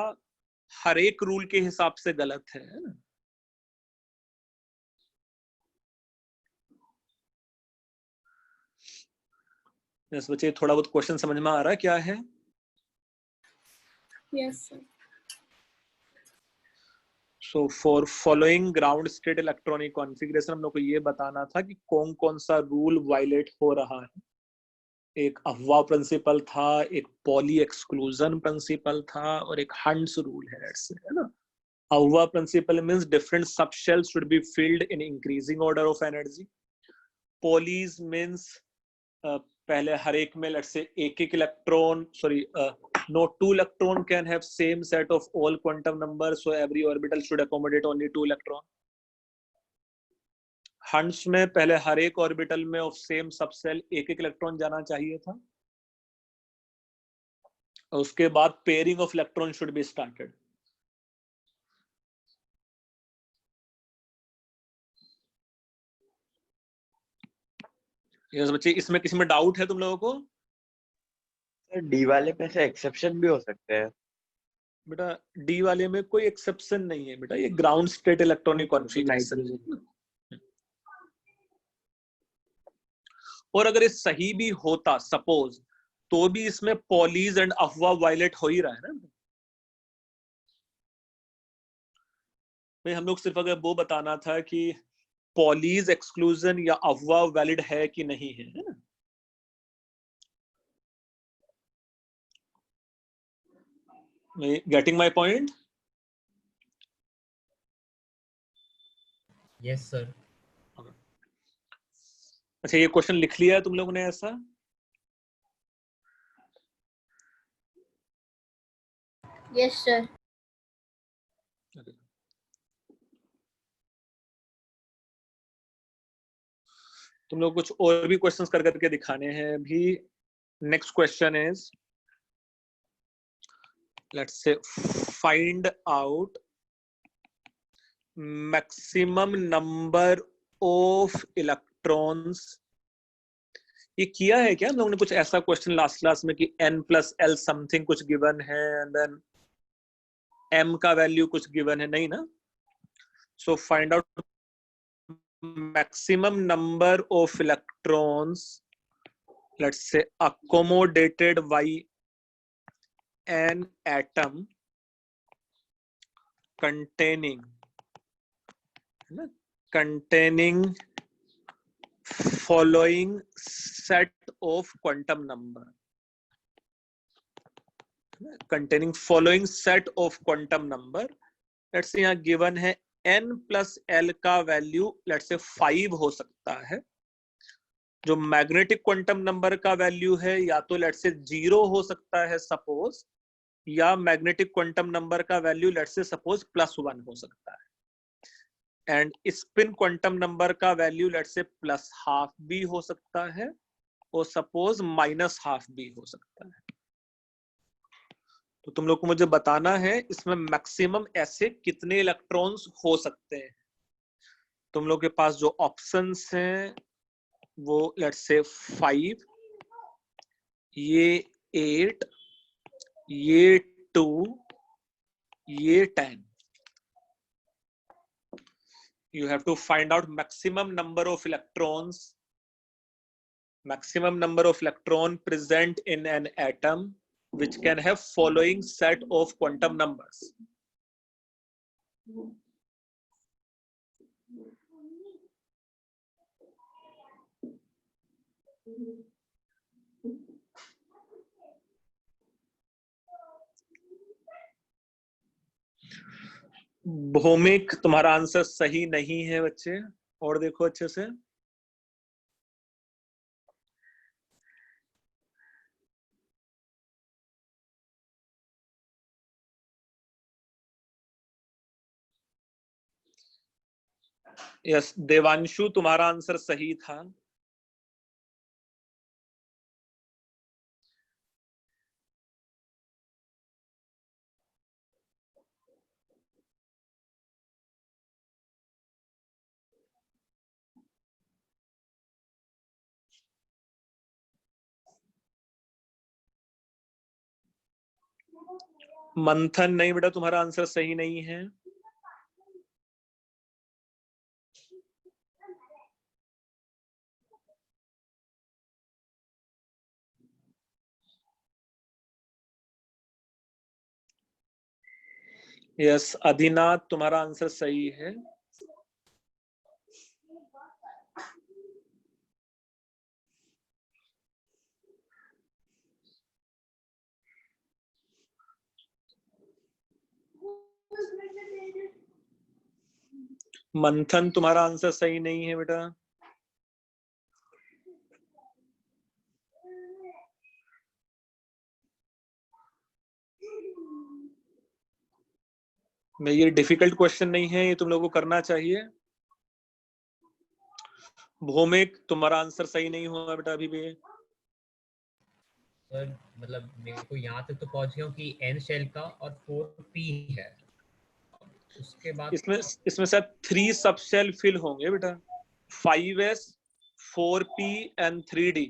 हर एक रूल के हिसाब से गलत है ना. यस बच्चे, थोड़ा बहुत क्वेश्चन समझ में आ रहा है क्या है? Yes, sir. So for following ground state electronic configuration हम लोग को ये बताना था कि कौन कौन सा रूल वायलेट हो रहा है. एक अव्वा प्रिंसिपल था, एक पॉली एक्सक्लूजन प्रिंसिपल था और एक हंड्स रूल है ना. Aufbau principle means different subshells should be filled in increasing order of energy. Pauli's means पहले हर एक में लेट्स से एक electron no 2 electron can have same set of all quantum numbers, so every orbital should accommodate only 2 electron. Hund's में पहले हर एक orbital में ऑफ सेम सबसेल एक इलेक्ट्रॉन जाना चाहिए था और उसके बाद pairing of electron should be started. Yes बच्चे, इसमें किसी में डाउट है तुम लोगों को? डी वाले में से एक्सेप्शन भी हो सकते हैं. बेटा डी वाले में कोई एक्सेप्शन नहीं है बेटा, ये ग्राउंड स्टेट इलेक्ट्रॉनिक कॉन्फ़िगरेशन है. और अगर ये सही भी होता सपोज, तो भी इसमें पॉलीज एंड अव्वा वायलेट हो ही रहा है ना भाई. हम लोग सिर्फ अगर वो बताना था कि पॉलीज एक्सक्लूजन या अव्वा वैलिड है कि नहीं है ना. Getting my point? Yes sir. अच्छा, ये क्वेश्चन लिख लिया है तुम लोगों ने ऐसा? Yes sir. तुम लोग कुछ और भी क्वेश्चंस कर करके दिखाने हैं अभी. Next question is let's say find out maximum number of electrons. ये किया है क्या हम लोगों ने कुछ ऐसा क्वेश्चन लास्ट क्लास में कि n+l समथिंग कुछ गिवन है एंड देन m का वैल्यू कुछ गिवन है? नहीं ना. So find out maximum number of electrons let's say accommodated by an atom containing following set of quantum number, containing following set of quantum number. let's say यहाँ given है n plus l का value let's say 5 हो सकता है, जो magnetic quantum number का value है या तो लेट्स से 0 हो सकता है सपोज, या मैग्नेटिक क्वांटम नंबर का वैल्यू लेट्स से सपोज +1 हो सकता है, एंड स्पिन क्वांटम नंबर का वैल्यू लेट्स से +½ भी हो सकता है और सपोज -½ भी हो सकता है। तो तुम लोग को मुझे बताना है इसमें मैक्सिमम ऐसे कितने इलेक्ट्रॉन्स हो सकते हैं। तुम लोग के पास जो ऑप्शंस हैं वो लेट्स से 5, ये 8, ये 2, ये 10। You have to find out maximum number of electrons present in an atom which can have following set of quantum numbers. Bhowmik तुम्हारा आंसर सही नहीं है बच्चे, और देखो अच्छे से। यस देवांशु तुम्हारा आंसर सही था। मंथन नहीं बेटा, तुम्हारा आंसर सही नहीं है। यस अधिनाथ तुम्हारा आंसर सही है। मंथन तुम्हारा आंसर सही नहीं है बेटा। मैं ये डिफिकल्ट क्वेश्चन नहीं है, ये तुम लोगों को करना चाहिए। भौमिक तुम्हारा आंसर सही नहीं हुआ बेटा अभी भी। सर मतलब मेरे को यहाँ तक तो पहुंच गया हूँ कि n शेल का और 4p है, उसके बाद इसमें शायद 3 सब शेल फिल होंगे बेटा, 5s 4p and 3d।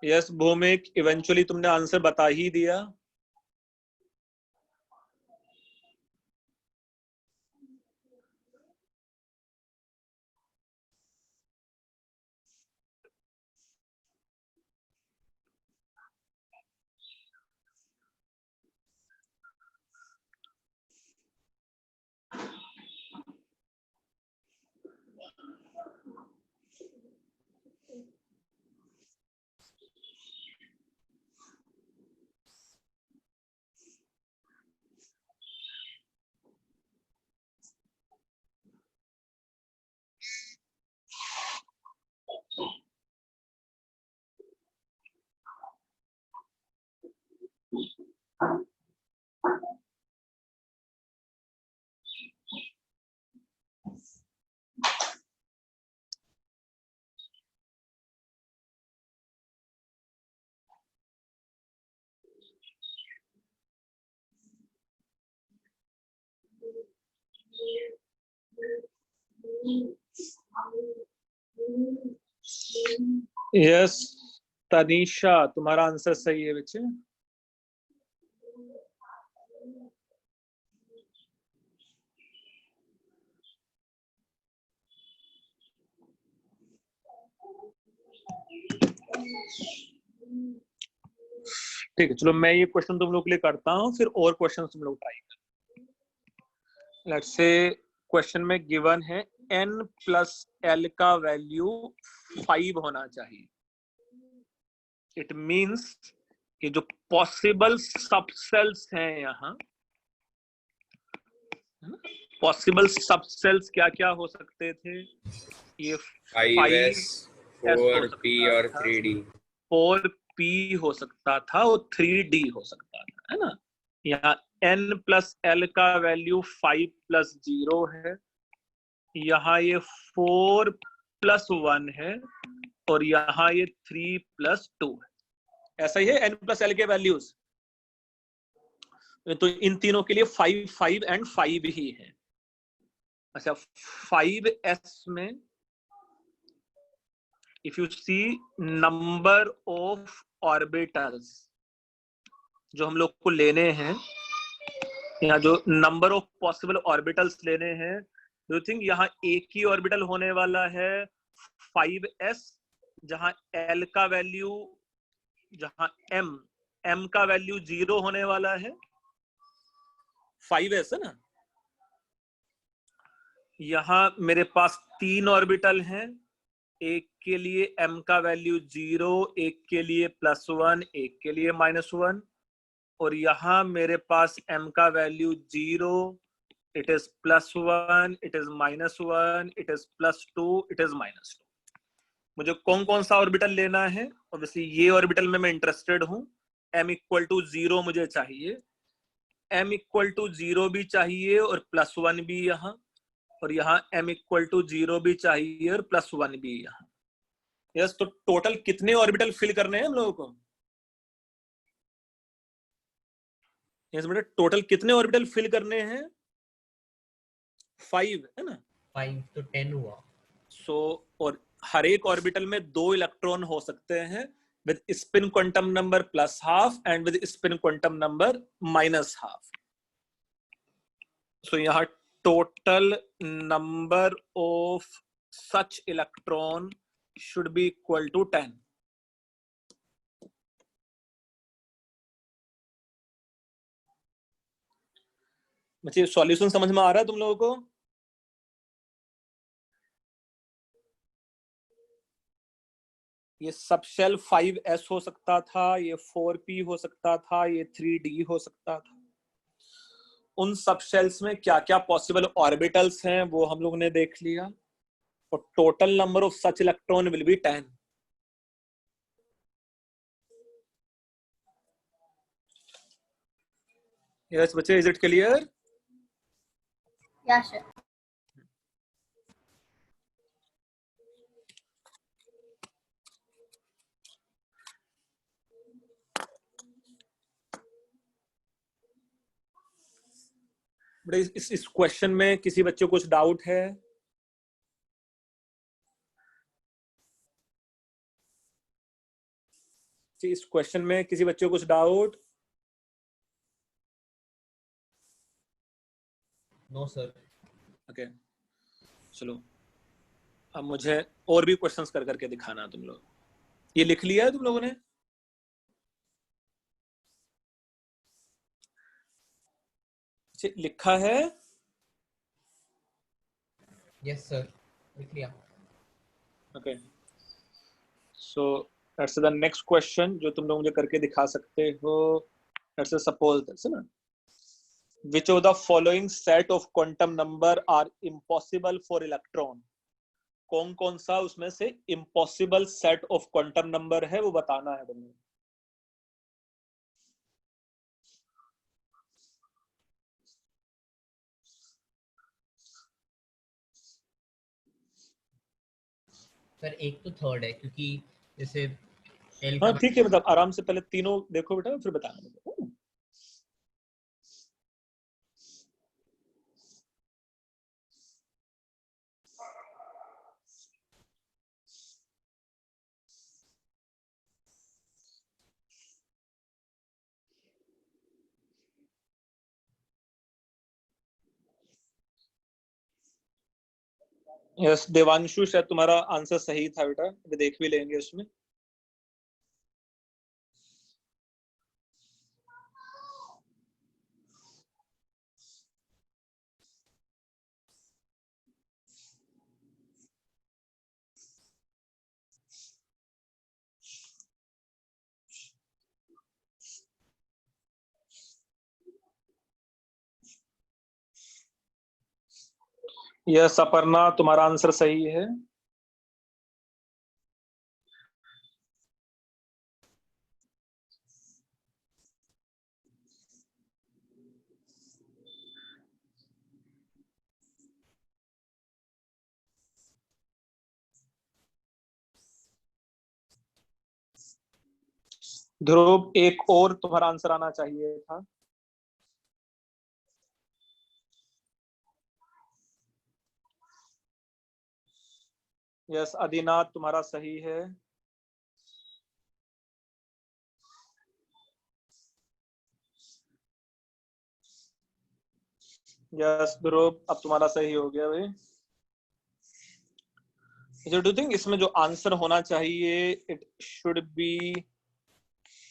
Yes Bhowmik eventually तुमने आंसर बता ही दिया। यस तनीषा तुम्हारा आंसर सही है बच्चे। ठीक है, चलो मैं ये क्वेश्चन तुम लोग के लिए करता हूँ, फिर और क्वेश्चन तुम लोग ट्राई करो। लेट्स से क्वेश्चन में गिवन है n प्लस l का वैल्यू 5 होना चाहिए। इट मींस कि जो पॉसिबल सबसेल्स हैं यहाँ, पॉसिबल सबसेल्स क्या क्या हो सकते थे? ये 5s 4p और 3d 4p हो सकता था और 3d हो सकता था, है ना। यहाँ n प्लस l का वैल्यू 5 प्लस 0 है, यहाँ ये 4 प्लस 1 है, और यहाँ ये 3 प्लस 2 है। ऐसा ही है n प्लस l के वैल्यूज। तो इन तीनों के लिए 5 5 एंड 5 ही है। अच्छा, 5s में if you see number of orbitals जो हम लोग को लेने हैं, यहाँ जो नंबर ऑफ पॉसिबल ऑर्बिटल्स लेने हैं, डू यू थिंक यहाँ एक ही ऑर्बिटल होने वाला है 5s, जहां l का वैल्यू, जहां m का वैल्यू 0 होने वाला है? 5s है ना। यहाँ मेरे पास 3 ऑर्बिटल हैं, एक के लिए m का वैल्यू 0, एक के लिए +1, एक के लिए -1, और यहाँ मेरे पास m का value 0, it is +1, it is -1, it is +2, it is -2। मुझे कौन कौन सा ऑर्बिटल लेना है? ऑब्वियसली ये ऑर्बिटल में मैं इंटरेस्टेड हूँ। m = 0 मुझे चाहिए, m = 0 भी चाहिए और +1 भी यहाँ, और यहाँ m = 0 भी चाहिए और +1 भी यहाँ। यस, तो टोटल कितने ऑर्बिटल फिल करने हैं हम लोगों को? यस बेटा, टोटल कितने ऑर्बिटल फिल करने हैं? 5 है ना। 5 तो 10 हुआ। सो और हर एक ऑर्बिटल में 2 इलेक्ट्रॉन हो सकते हैं with spin quantum number +12 and with spin quantum number -12। सो यहाँ total number of such electron should be equal to 10. बच्चे सॉल्यूशन समझ में आ रहा है तुम लोगों को? ये सब शेल 5s हो सकता था, ये 4p हो सकता था, ये 3d हो सकता था। उन सब शेल्स में क्या क्या पॉसिबल ऑर्बिटल्स हैं वो हम लोग ने देख लिया, और total number of such electron will be 10। Yes बच्चे, is it clear? Yes, sir. इस क्वेश्चन में किसी बच्चे को कुछ डाउट है? इस क्वेश्चन में किसी बच्चे को कुछ डाउट? No sir. ओके, चलो अब मुझे और भी क्वेश्चंस कर करके दिखाना तुम लोग। ये लिख लिया है तुम लोगों ने? लिखा है? यस सर, लिख लिया। Okay, so that's the next question जो तुम लोग मुझे करके दिखा सकते हो। लेट्स सपोज दिस ना, which of the following set of quantum number are impossible for electron? कौन कौन सा उसमें से impossible set of quantum number है वो बताना है तुम्हें। सर एक तो थर्ड है, क्योंकि जैसे हाँ ठीक है, मतलब आराम से पहले तीनों देखो बेटा, फिर बताना मुझे। यस देवांशु, शायद तुम्हारा आंसर सही था बेटा, अभी देख भी लेंगे उसमें। यस अपर्णा, तुम्हारा आंसर सही है। ध्रुव, एक और तुम्हारा आंसर आना चाहिए था। यस आदिनाथ, तुम्हारा सही है। यस ध्रुव, अब तुम्हारा सही हो गया भाई। डू यू थिंक इसमें जो आंसर होना चाहिए, it should be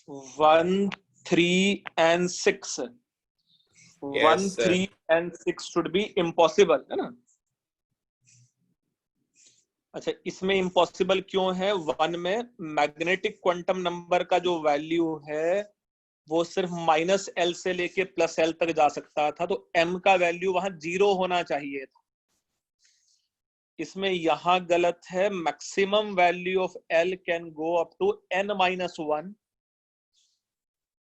1, 3 and 6। 1, 3 and 6 should be impossible, है ना। अच्छा, इसमें इम्पॉसिबल क्यों है? 1 में मैग्नेटिक क्वांटम नंबर का जो वैल्यू है वो सिर्फ -L से लेके +L तक जा सकता था, तो m का वैल्यू वहां 0 होना चाहिए था। इसमें यहां गलत है, maximum value of L can go up to n-1।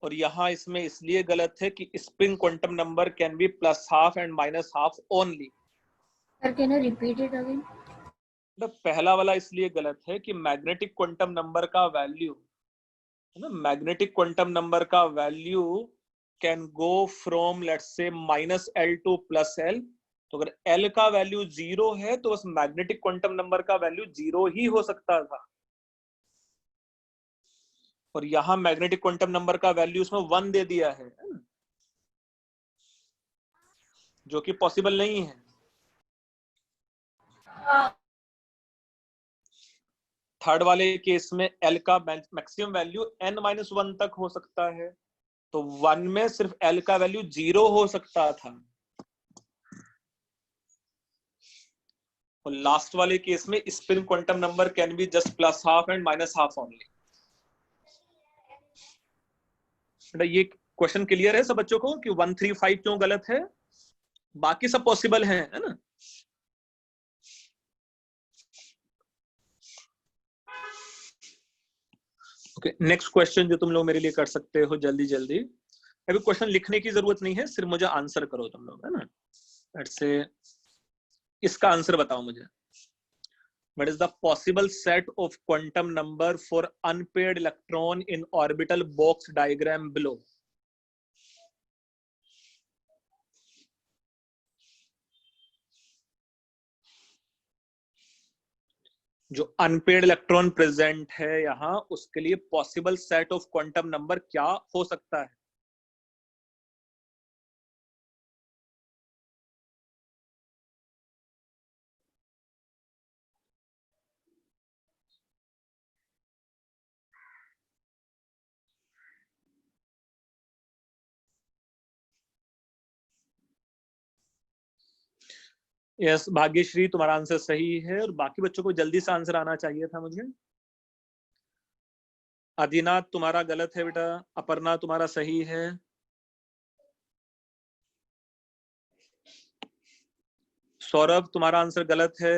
और यहां इसमें इसलिए गलत है कि spin quantum number can be +12 and -12 only. Sir, can you repeat it again? पहला वाला इसलिए गलत है कि मैग्नेटिक क्वांटम नंबर का वैल्यू है ना, मैग्नेटिक क्वांटम नंबर का value can go from let's say -L to +L। तो अगर L का वैल्यू 0 है तो बस मैग्नेटिक क्वांटम नंबर का वैल्यू 0 ही हो सकता था। और यहां मैग्नेटिक क्वांटम नंबर का वैल्यू उसमें 1 दे दिया है ना? जो कि पॉसिबल नहीं है। थर्ड वाले केस में L का मैक्सिमम वैल्यू n-1 तक हो सकता है, तो 1 में सिर्फ L का वैल्यू 0 हो सकता था। और लास्ट वाले केस में spin quantum number can be just +12 and -12 only. ये क्वेश्चन क्लियर है सब बच्चों को कि 1, 3, 5 क्यों गलत है? बाकी सब पॉसिबल है ना। ओके, नेक्स्ट क्वेश्चन जो तुम लोग मेरे लिए कर सकते हो जल्दी जल्दी। अभी क्वेश्चन लिखने की जरूरत नहीं है, सिर्फ मुझे आंसर करो तुम लोग, है ना। लेट्स से इसका आंसर बताओ मुझे। What is the possible set of quantum number for unpaired electron in orbital box diagram below? जो अनपेड इलेक्ट्रॉन प्रेजेंट है यहां, उसके लिए possible set of quantum number क्या हो सकता है? यस भाग्यश्री, तुम्हारा आंसर सही है। और बाकी बच्चों को जल्दी से आंसर आना चाहिए था मुझे। आदिनाथ, तुम्हारा गलत है बेटा। अपर्णा, तुम्हारा सही है। सौरभ, तुम्हारा आंसर गलत है।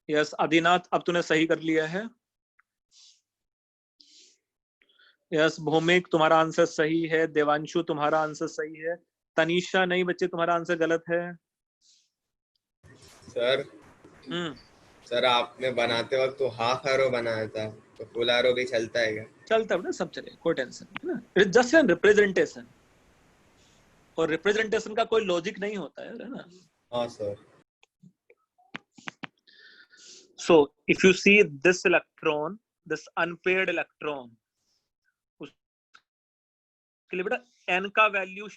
यस आदिनाथ, अब तूने सही कर लिया है। यस भौमिक, तुम्हारा आंसर सही है। देवांशु, तुम्हारा आंसर सही है। तनीषा, नहीं बच्चे, तुम्हारा आंसर गलत है। सर सर आपने बनाते वक्त तो हाफ एरो बनाया था, तो फुल एरो भी चलता है क्या? चलता है ना, सब चले, कोई टेंशन नहीं ना। इट्स जस्ट एन रिप्रेजेंटेशन, और रिप्रेजेंटेशन का कोई लॉजिक नहीं होता है ना। हाँ sir. So if you see this electron, this unpaired electron, उसके लिए बेटा n का वैल्यू,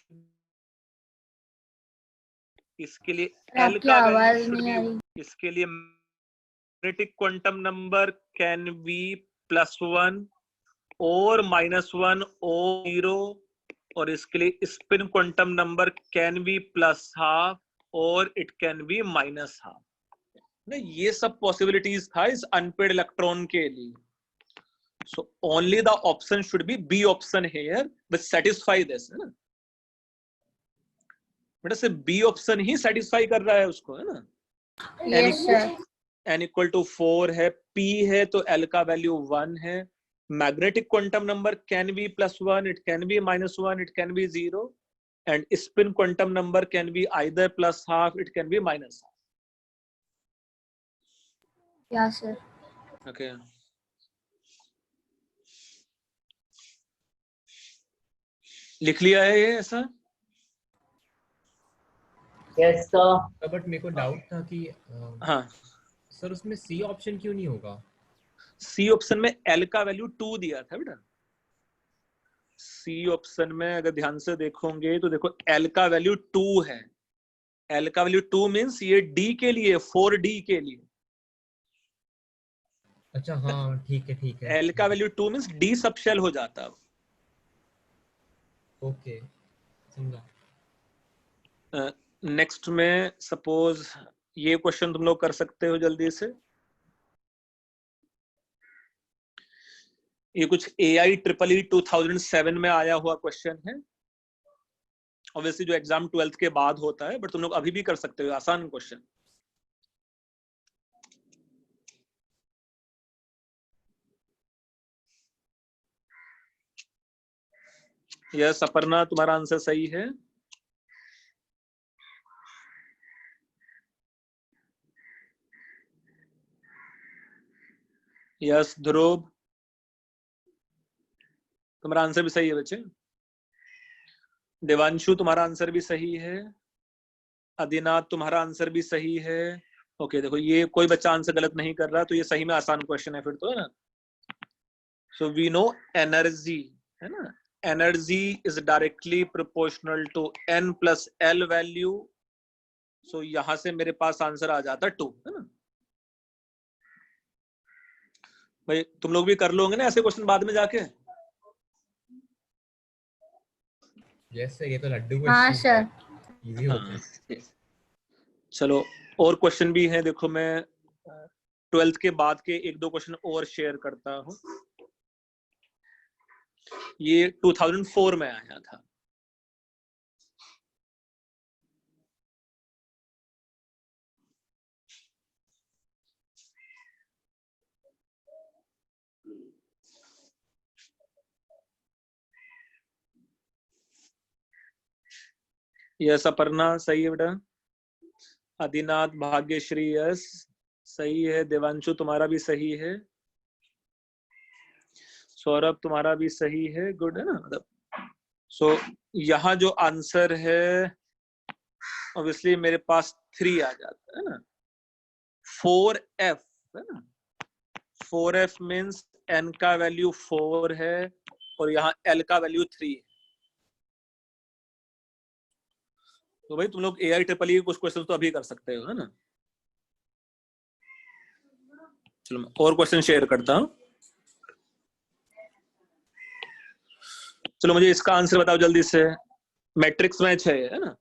इसके लिए L का वैल्यू शुड बी, इसके लिए magnetic quantum number can B +1 और -1 और 0, और इसके लिए spin quantum number can be +12 और इट कैन बी -12। ये सब पॉसिबिलिटीज था इस अनपेड इलेक्ट्रॉन के लिए। So only the option should be B option here which satisfy this, है ना बेटा, सिर्फ B ऑप्शन ही satisfy कर रहा है उसको, है ना। Yes, sir. n equal to 4 है, P है तो L का वैल्यू 1 है। Magnetic quantum number can B +1, it can be -1, it can be 0, and spin quantum number can be either +½ it can be -½ Yeah, sir. Okay. लिख लिया है ये ऐसा? Yes sir. बट मेरे को डाउट था कि हाँ सर उसमें सी ऑप्शन क्यों नहीं होगा? सी ऑप्शन में L का वैल्यू 2 दिया था बेटा। सी ऑप्शन में अगर ध्यान से देखोगे तो देखो L का वैल्यू 2 है। L का वैल्यू 2 मींस ये D के लिए, 4D के लिए। अच्छा हाँ ठीक है। L का value 2 means D sub shell हो जाता। ओके समझा। नेक्स्ट में सपोज ये क्वेश्चन तुम लोग कर सकते हो जल्दी से। ये कुछ AIEEE 2007 में आया हुआ क्वेश्चन है। ऑब्वियसली जो एग्जाम 12th के बाद होता है, बट तुम लोग अभी भी कर सकते हो, आसान क्वेश्चन। यस अपर्णा, तुम्हारा आंसर सही है। यस ध्रुव, तुम्हारा आंसर भी सही है बच्चे। देवांशु, तुम्हारा आंसर भी सही है। आदिनाथ, तुम्हारा आंसर भी सही है। ओके देखो ये कोई बच्चा आंसर गलत नहीं कर रहा, तो ये सही में आसान क्वेश्चन है फिर तो, है ना। सो वी नो एनर्जी, है ना, energy is directly proportional to n + L value. So यहां से मेरे पास आंसर आ जाता 2, है ना। भाई तुम लोग भी कर लोगे ना ऐसे क्वेश्चन बाद में जाके? यस सर, ये तो लड्डू हाँ क्वेश्चन सर। इजी होता है। चलो और क्वेश्चन भी हैं, देखो मैं 12th के बाद के 1-2 क्वेश्चन और शेयर करता हूं। ये 2004 में आया था। यस अपर्णा सही है बेटा। आदिनाथ, भाग्यश्री यस सही है। देवांशु तुम्हारा भी सही है। सौरभ तुम्हारा भी सही है, गुड है ना। मतलब सो यहाँ जो आंसर है ऑब्वियसली मेरे पास 3 आ जाता है ना। 4F है ना। 4F मीन्स n का वैल्यू 4 है और यहाँ L का वैल्यू 3 है। तो भाई तुम लोग AIEEE के कुछ क्वेश्चन तो अभी कर सकते हो, है ना। चलो मैं और क्वेश्चन शेयर करता हूं। चलो मुझे इसका आंसर बताओ जल्दी से। मैट्रिक्स मैच है ना।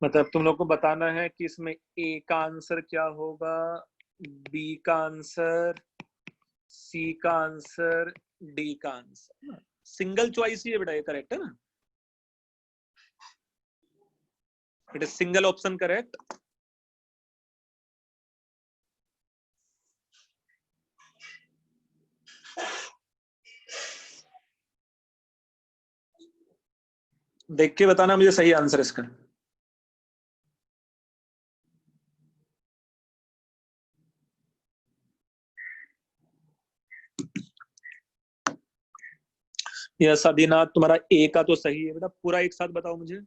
मतलब तुम लोग को बताना है कि इसमें A का आंसर क्या होगा, B का आंसर, C का आंसर, D का आंसर। सिंगल चॉइस ही है बेटा, ये करेक्ट है ना। It is single option correct. देख के बताना मुझे सही आंसर इसका। यस आदिनाथ, तुम्हारा A का तो सही है बेटा। पूरा एक साथ बताओ मुझे।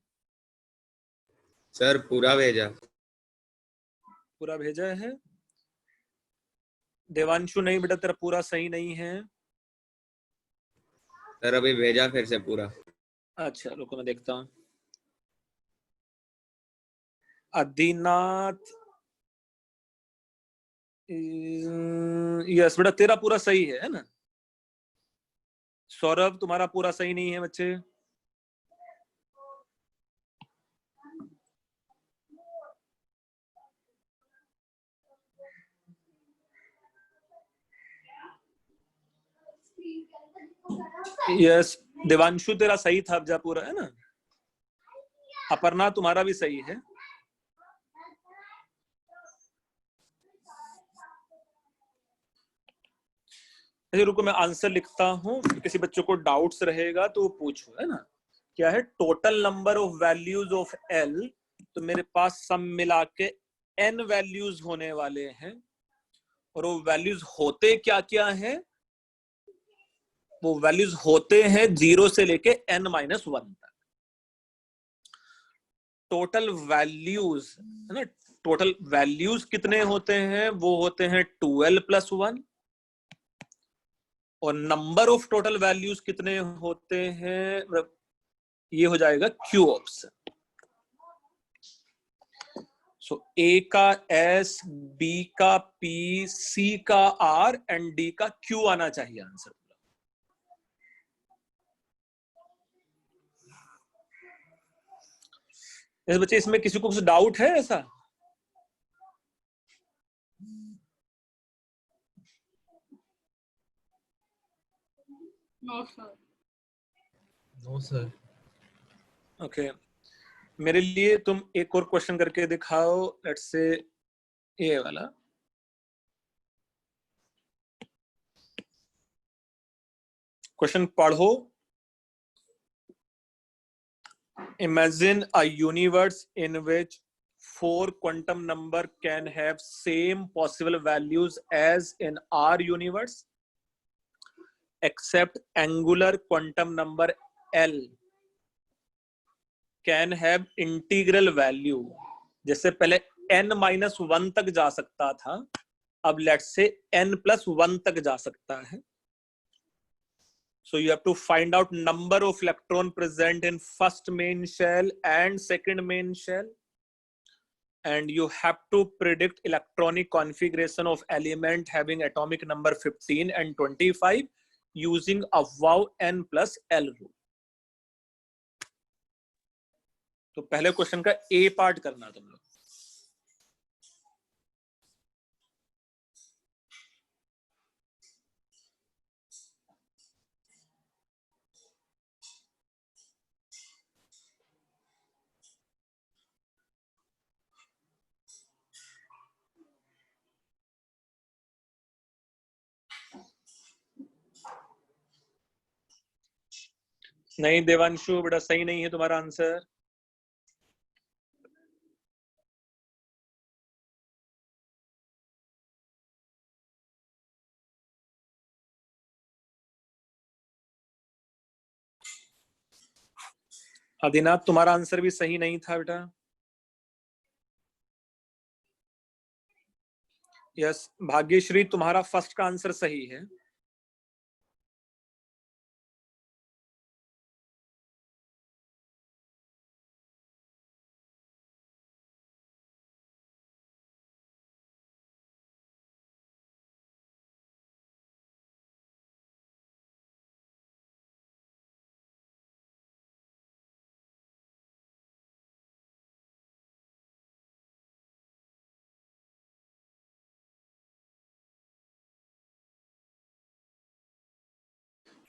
सर पूरा भेजा। पूरा भेजा है। देवांशु नहीं बेटा, तेरा पूरा सही नहीं है। सर अभी भेजा फिर से पूरा। अच्छा रुको मैं देखता हूँ। आदिनाथ, यस बेटा तेरा पूरा सही है ना। सौरभ तुम्हारा पूरा सही नहीं है बच्चे। यस देवांशु तेरा सही था अब जा पूरा है ना। अपर्णा तुम्हारा भी सही है। रुको मैं आंसर लिखता हूँ, किसी बच्चों को डाउट्स रहेगा तो वो पूछो है ना। क्या है total number of values of L, तो मेरे पास सब मिला के n वैल्यूज होने वाले हैं, और वो वैल्यूज होते क्या क्या है, वो वैल्यूज होते हैं 0 से लेके n-1 तक। टोटल वैल्यूज है ना, टोटल वैल्यूज कितने होते हैं, वो होते हैं 2l + 1, और नंबर ऑफ टोटल वैल्यूज कितने होते हैं, ये हो जाएगा क्यू ऑप्शन। सो ए का एस, बी का पी, सी का आर एंड डी का क्यू आना चाहिए आंसर। इस बच्चे इसमें किसी को कुछ डाउट है ऐसा? No sir. No sir. Okay मेरे लिए तुम एक और क्वेश्चन करके दिखाओ, लेट्स से ये वाला। क्वेश्चन पढ़ो। Imagine a universe in which 4 quantum number can have same possible values as in our universe, except angular quantum number L can have integral value. जैसे पहले n-1 तक जा सकता था, अब लेट्स से n+1 तक जा सकता है। So you have to find out number of electron present in first main shell and second main shell, and you have to predict electronic configuration of element having atomic number 15 and 25 using above n plus L rule. तो पहले question का ए part करना तुम लोग। नहीं देवांशु बेटा सही नहीं है तुम्हारा आंसर। आदिनाथ तुम्हारा आंसर भी सही नहीं था बेटा। यस भाग्यश्री तुम्हारा फर्स्ट का आंसर सही है।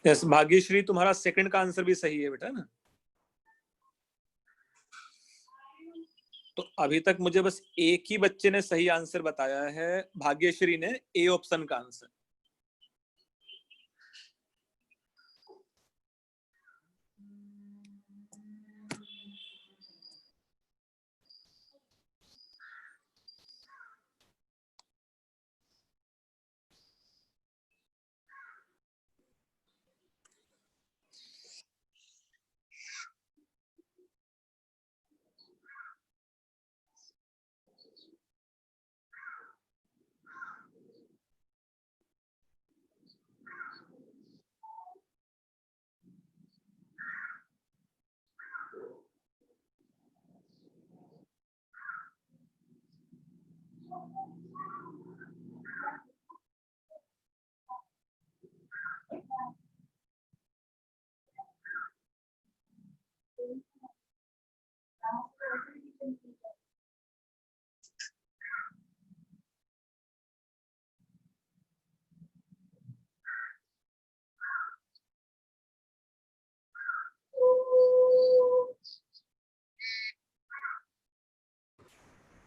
यस भाग्यश्री तुम्हारा सेकंड का आंसर भी सही है बेटा ना। तो अभी तक मुझे बस एक ही बच्चे ने सही आंसर बताया है, भाग्यश्री ने ए ऑप्शन का आंसर।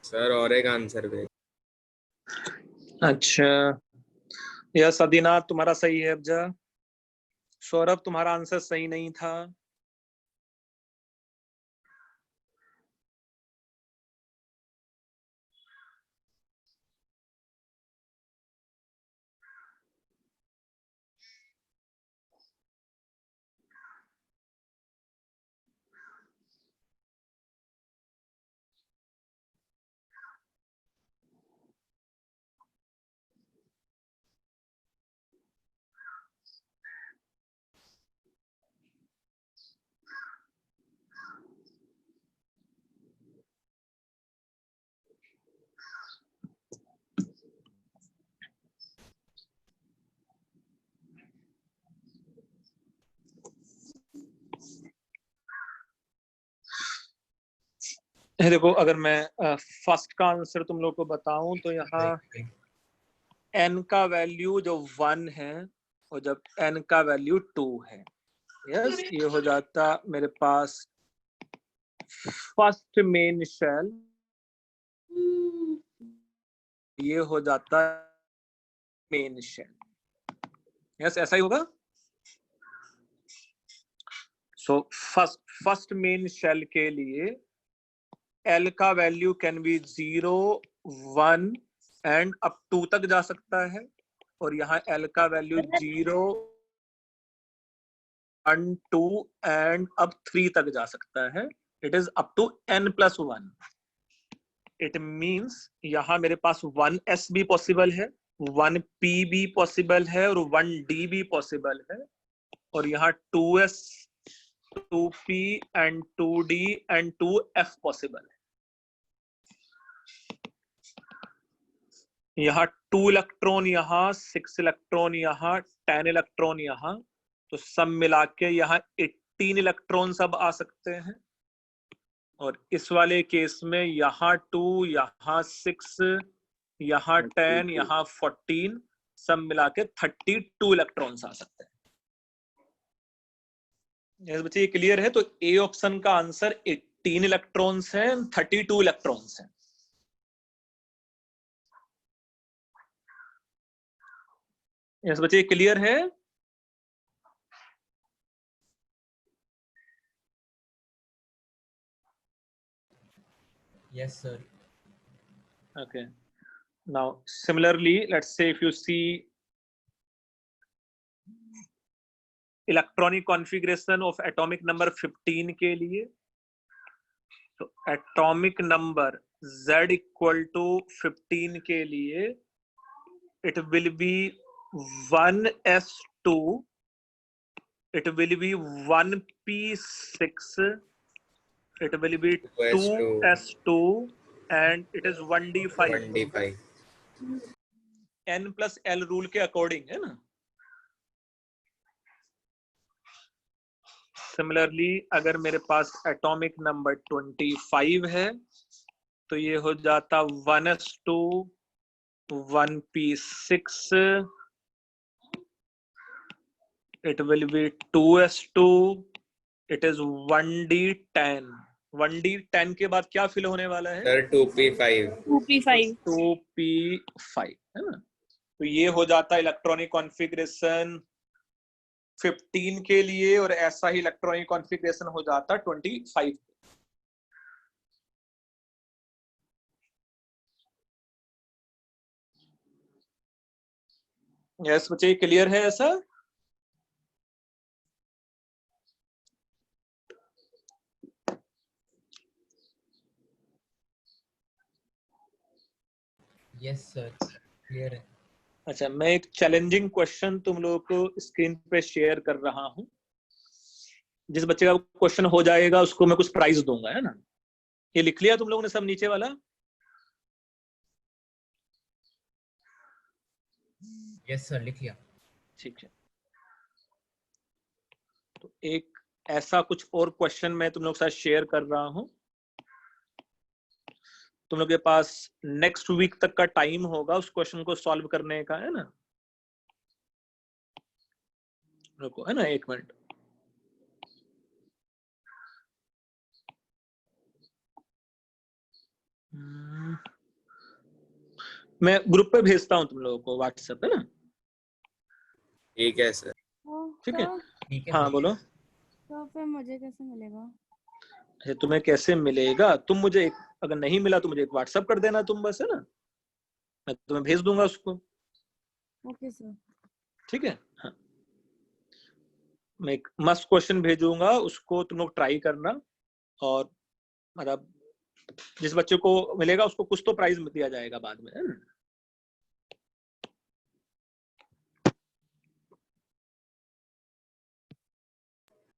सर और एक आंसर भी। अच्छा, यह सदीना तुम्हारा सही है। अब्जा, सौरभ तुम्हारा आंसर सही नहीं था। देखो, अगर मैं फर्स्ट का आंसर तुम लोग को बताऊं तो यहाँ n का वैल्यू जो 1 है और जब n का वैल्यू 2 है, यस, ये हो जाता मेरे पास फर्स्ट मेन शेल, ये हो जाता मेन शेल। यस, ऐसा ही होगा। सो फर्स्ट मेन शेल के लिए L का value can be 0, 1 and up 2 तक जा सकता है, और यहाँ L का वैल्यू 0, 1, 2 एंड अब 3 तक जा सकता है। It is up to n+1। It means यहाँ मेरे पास 1s भी पॉसिबल है, 1p भी पॉसिबल है और 1d भी पॉसिबल है, और यहाँ 2s, 2p and 2d and 2f possible है। यहाँ 2 इलेक्ट्रॉन, यहाँ 6 इलेक्ट्रॉन, यहाँ 10 इलेक्ट्रॉन, यहाँ तो सब मिला के यहाँ 18 इलेक्ट्रॉन सब आ सकते हैं। और इस वाले केस में यहाँ 2, यहाँ 6, यहाँ 10, यहाँ 14, सब मिला के 32 इलेक्ट्रॉन्स आ सकते हैं। यस बच्चे, ये क्लियर है? तो ए ऑप्शन का आंसर 18 इलेक्ट्रॉन्स हैं, 32 इलेक्ट्रॉन्स हैं। यस बच्चे, क्लियर है? Yes, sir. Okay. Now, similarly, let's say if you see electronic configuration of atomic number 15 के लिए, तो atomic number Z equal to 15 के लिए it will be 1s2, it will be 1p6, it will be 2s2 and it is 1d5. 1d5 n+l rule के according है ना। Similarly अगर मेरे पास एटॉमिक नंबर 25 है तो ये हो जाता 1s2, 1p6, it will be 2s2, it is 1d10। 1d10 के बाद क्या फिल होने वाला है? सर 2p5 है ना। तो ये हो जाता इलेक्ट्रॉनिक कॉन्फ़िगरेशन 15 के लिए, और ऐसा ही इलेक्ट्रॉनिक कॉन्फ़िगरेशन हो जाता 25। यस बच्चे, क्लियर है ऐसा? Yes, sir. Clear है। अच्छा, मैं एक चैलेंजिंग क्वेश्चन तुम लोगों को स्क्रीन पे शेयर कर रहा हूं। जिस बच्चे का क्वेश्चन हो जाएगा उसको मैं कुछ प्राइज दूंगा, है ना। ये लिख लिया तुम लोगों ने सब नीचे वाला? Yes, sir. लिख लिया। ठीक है। तो एक ऐसा कुछ और क्वेश्चन मैं तुम लोग के साथ शेयर कर रहा हूं। तुम लोग के पास नेक्स्ट वीक तक का टाइम होगा उस क्वेश्चन को सॉल्व करने का, है ना। रुको, है ना, 1 मिनट। मैं ग्रुप पे भेजता हूँ तुम लोगों को, व्हाट्सएप है ना? ठीक है सर। ठीक है, ठीक है हाँ बोलो। तो फिर मुझे कैसे मिलेगा? अच्छा, तुम्हें कैसे मिलेगा? तुम मुझे अगर नहीं मिला तो मुझे एक व्हाट्सएप कर देना तुम, बस, है ना? मैं तुम्हें भेज दूंगा उसको। Okay sir. ठीक है, हाँ। मैं एक मस्त क्वेश्चन भेजूंगा, उसको तुम लोग ट्राई करना, और मतलब जिस बच्चे को मिलेगा उसको कुछ तो प्राइज दिया जाएगा बाद में, है ना?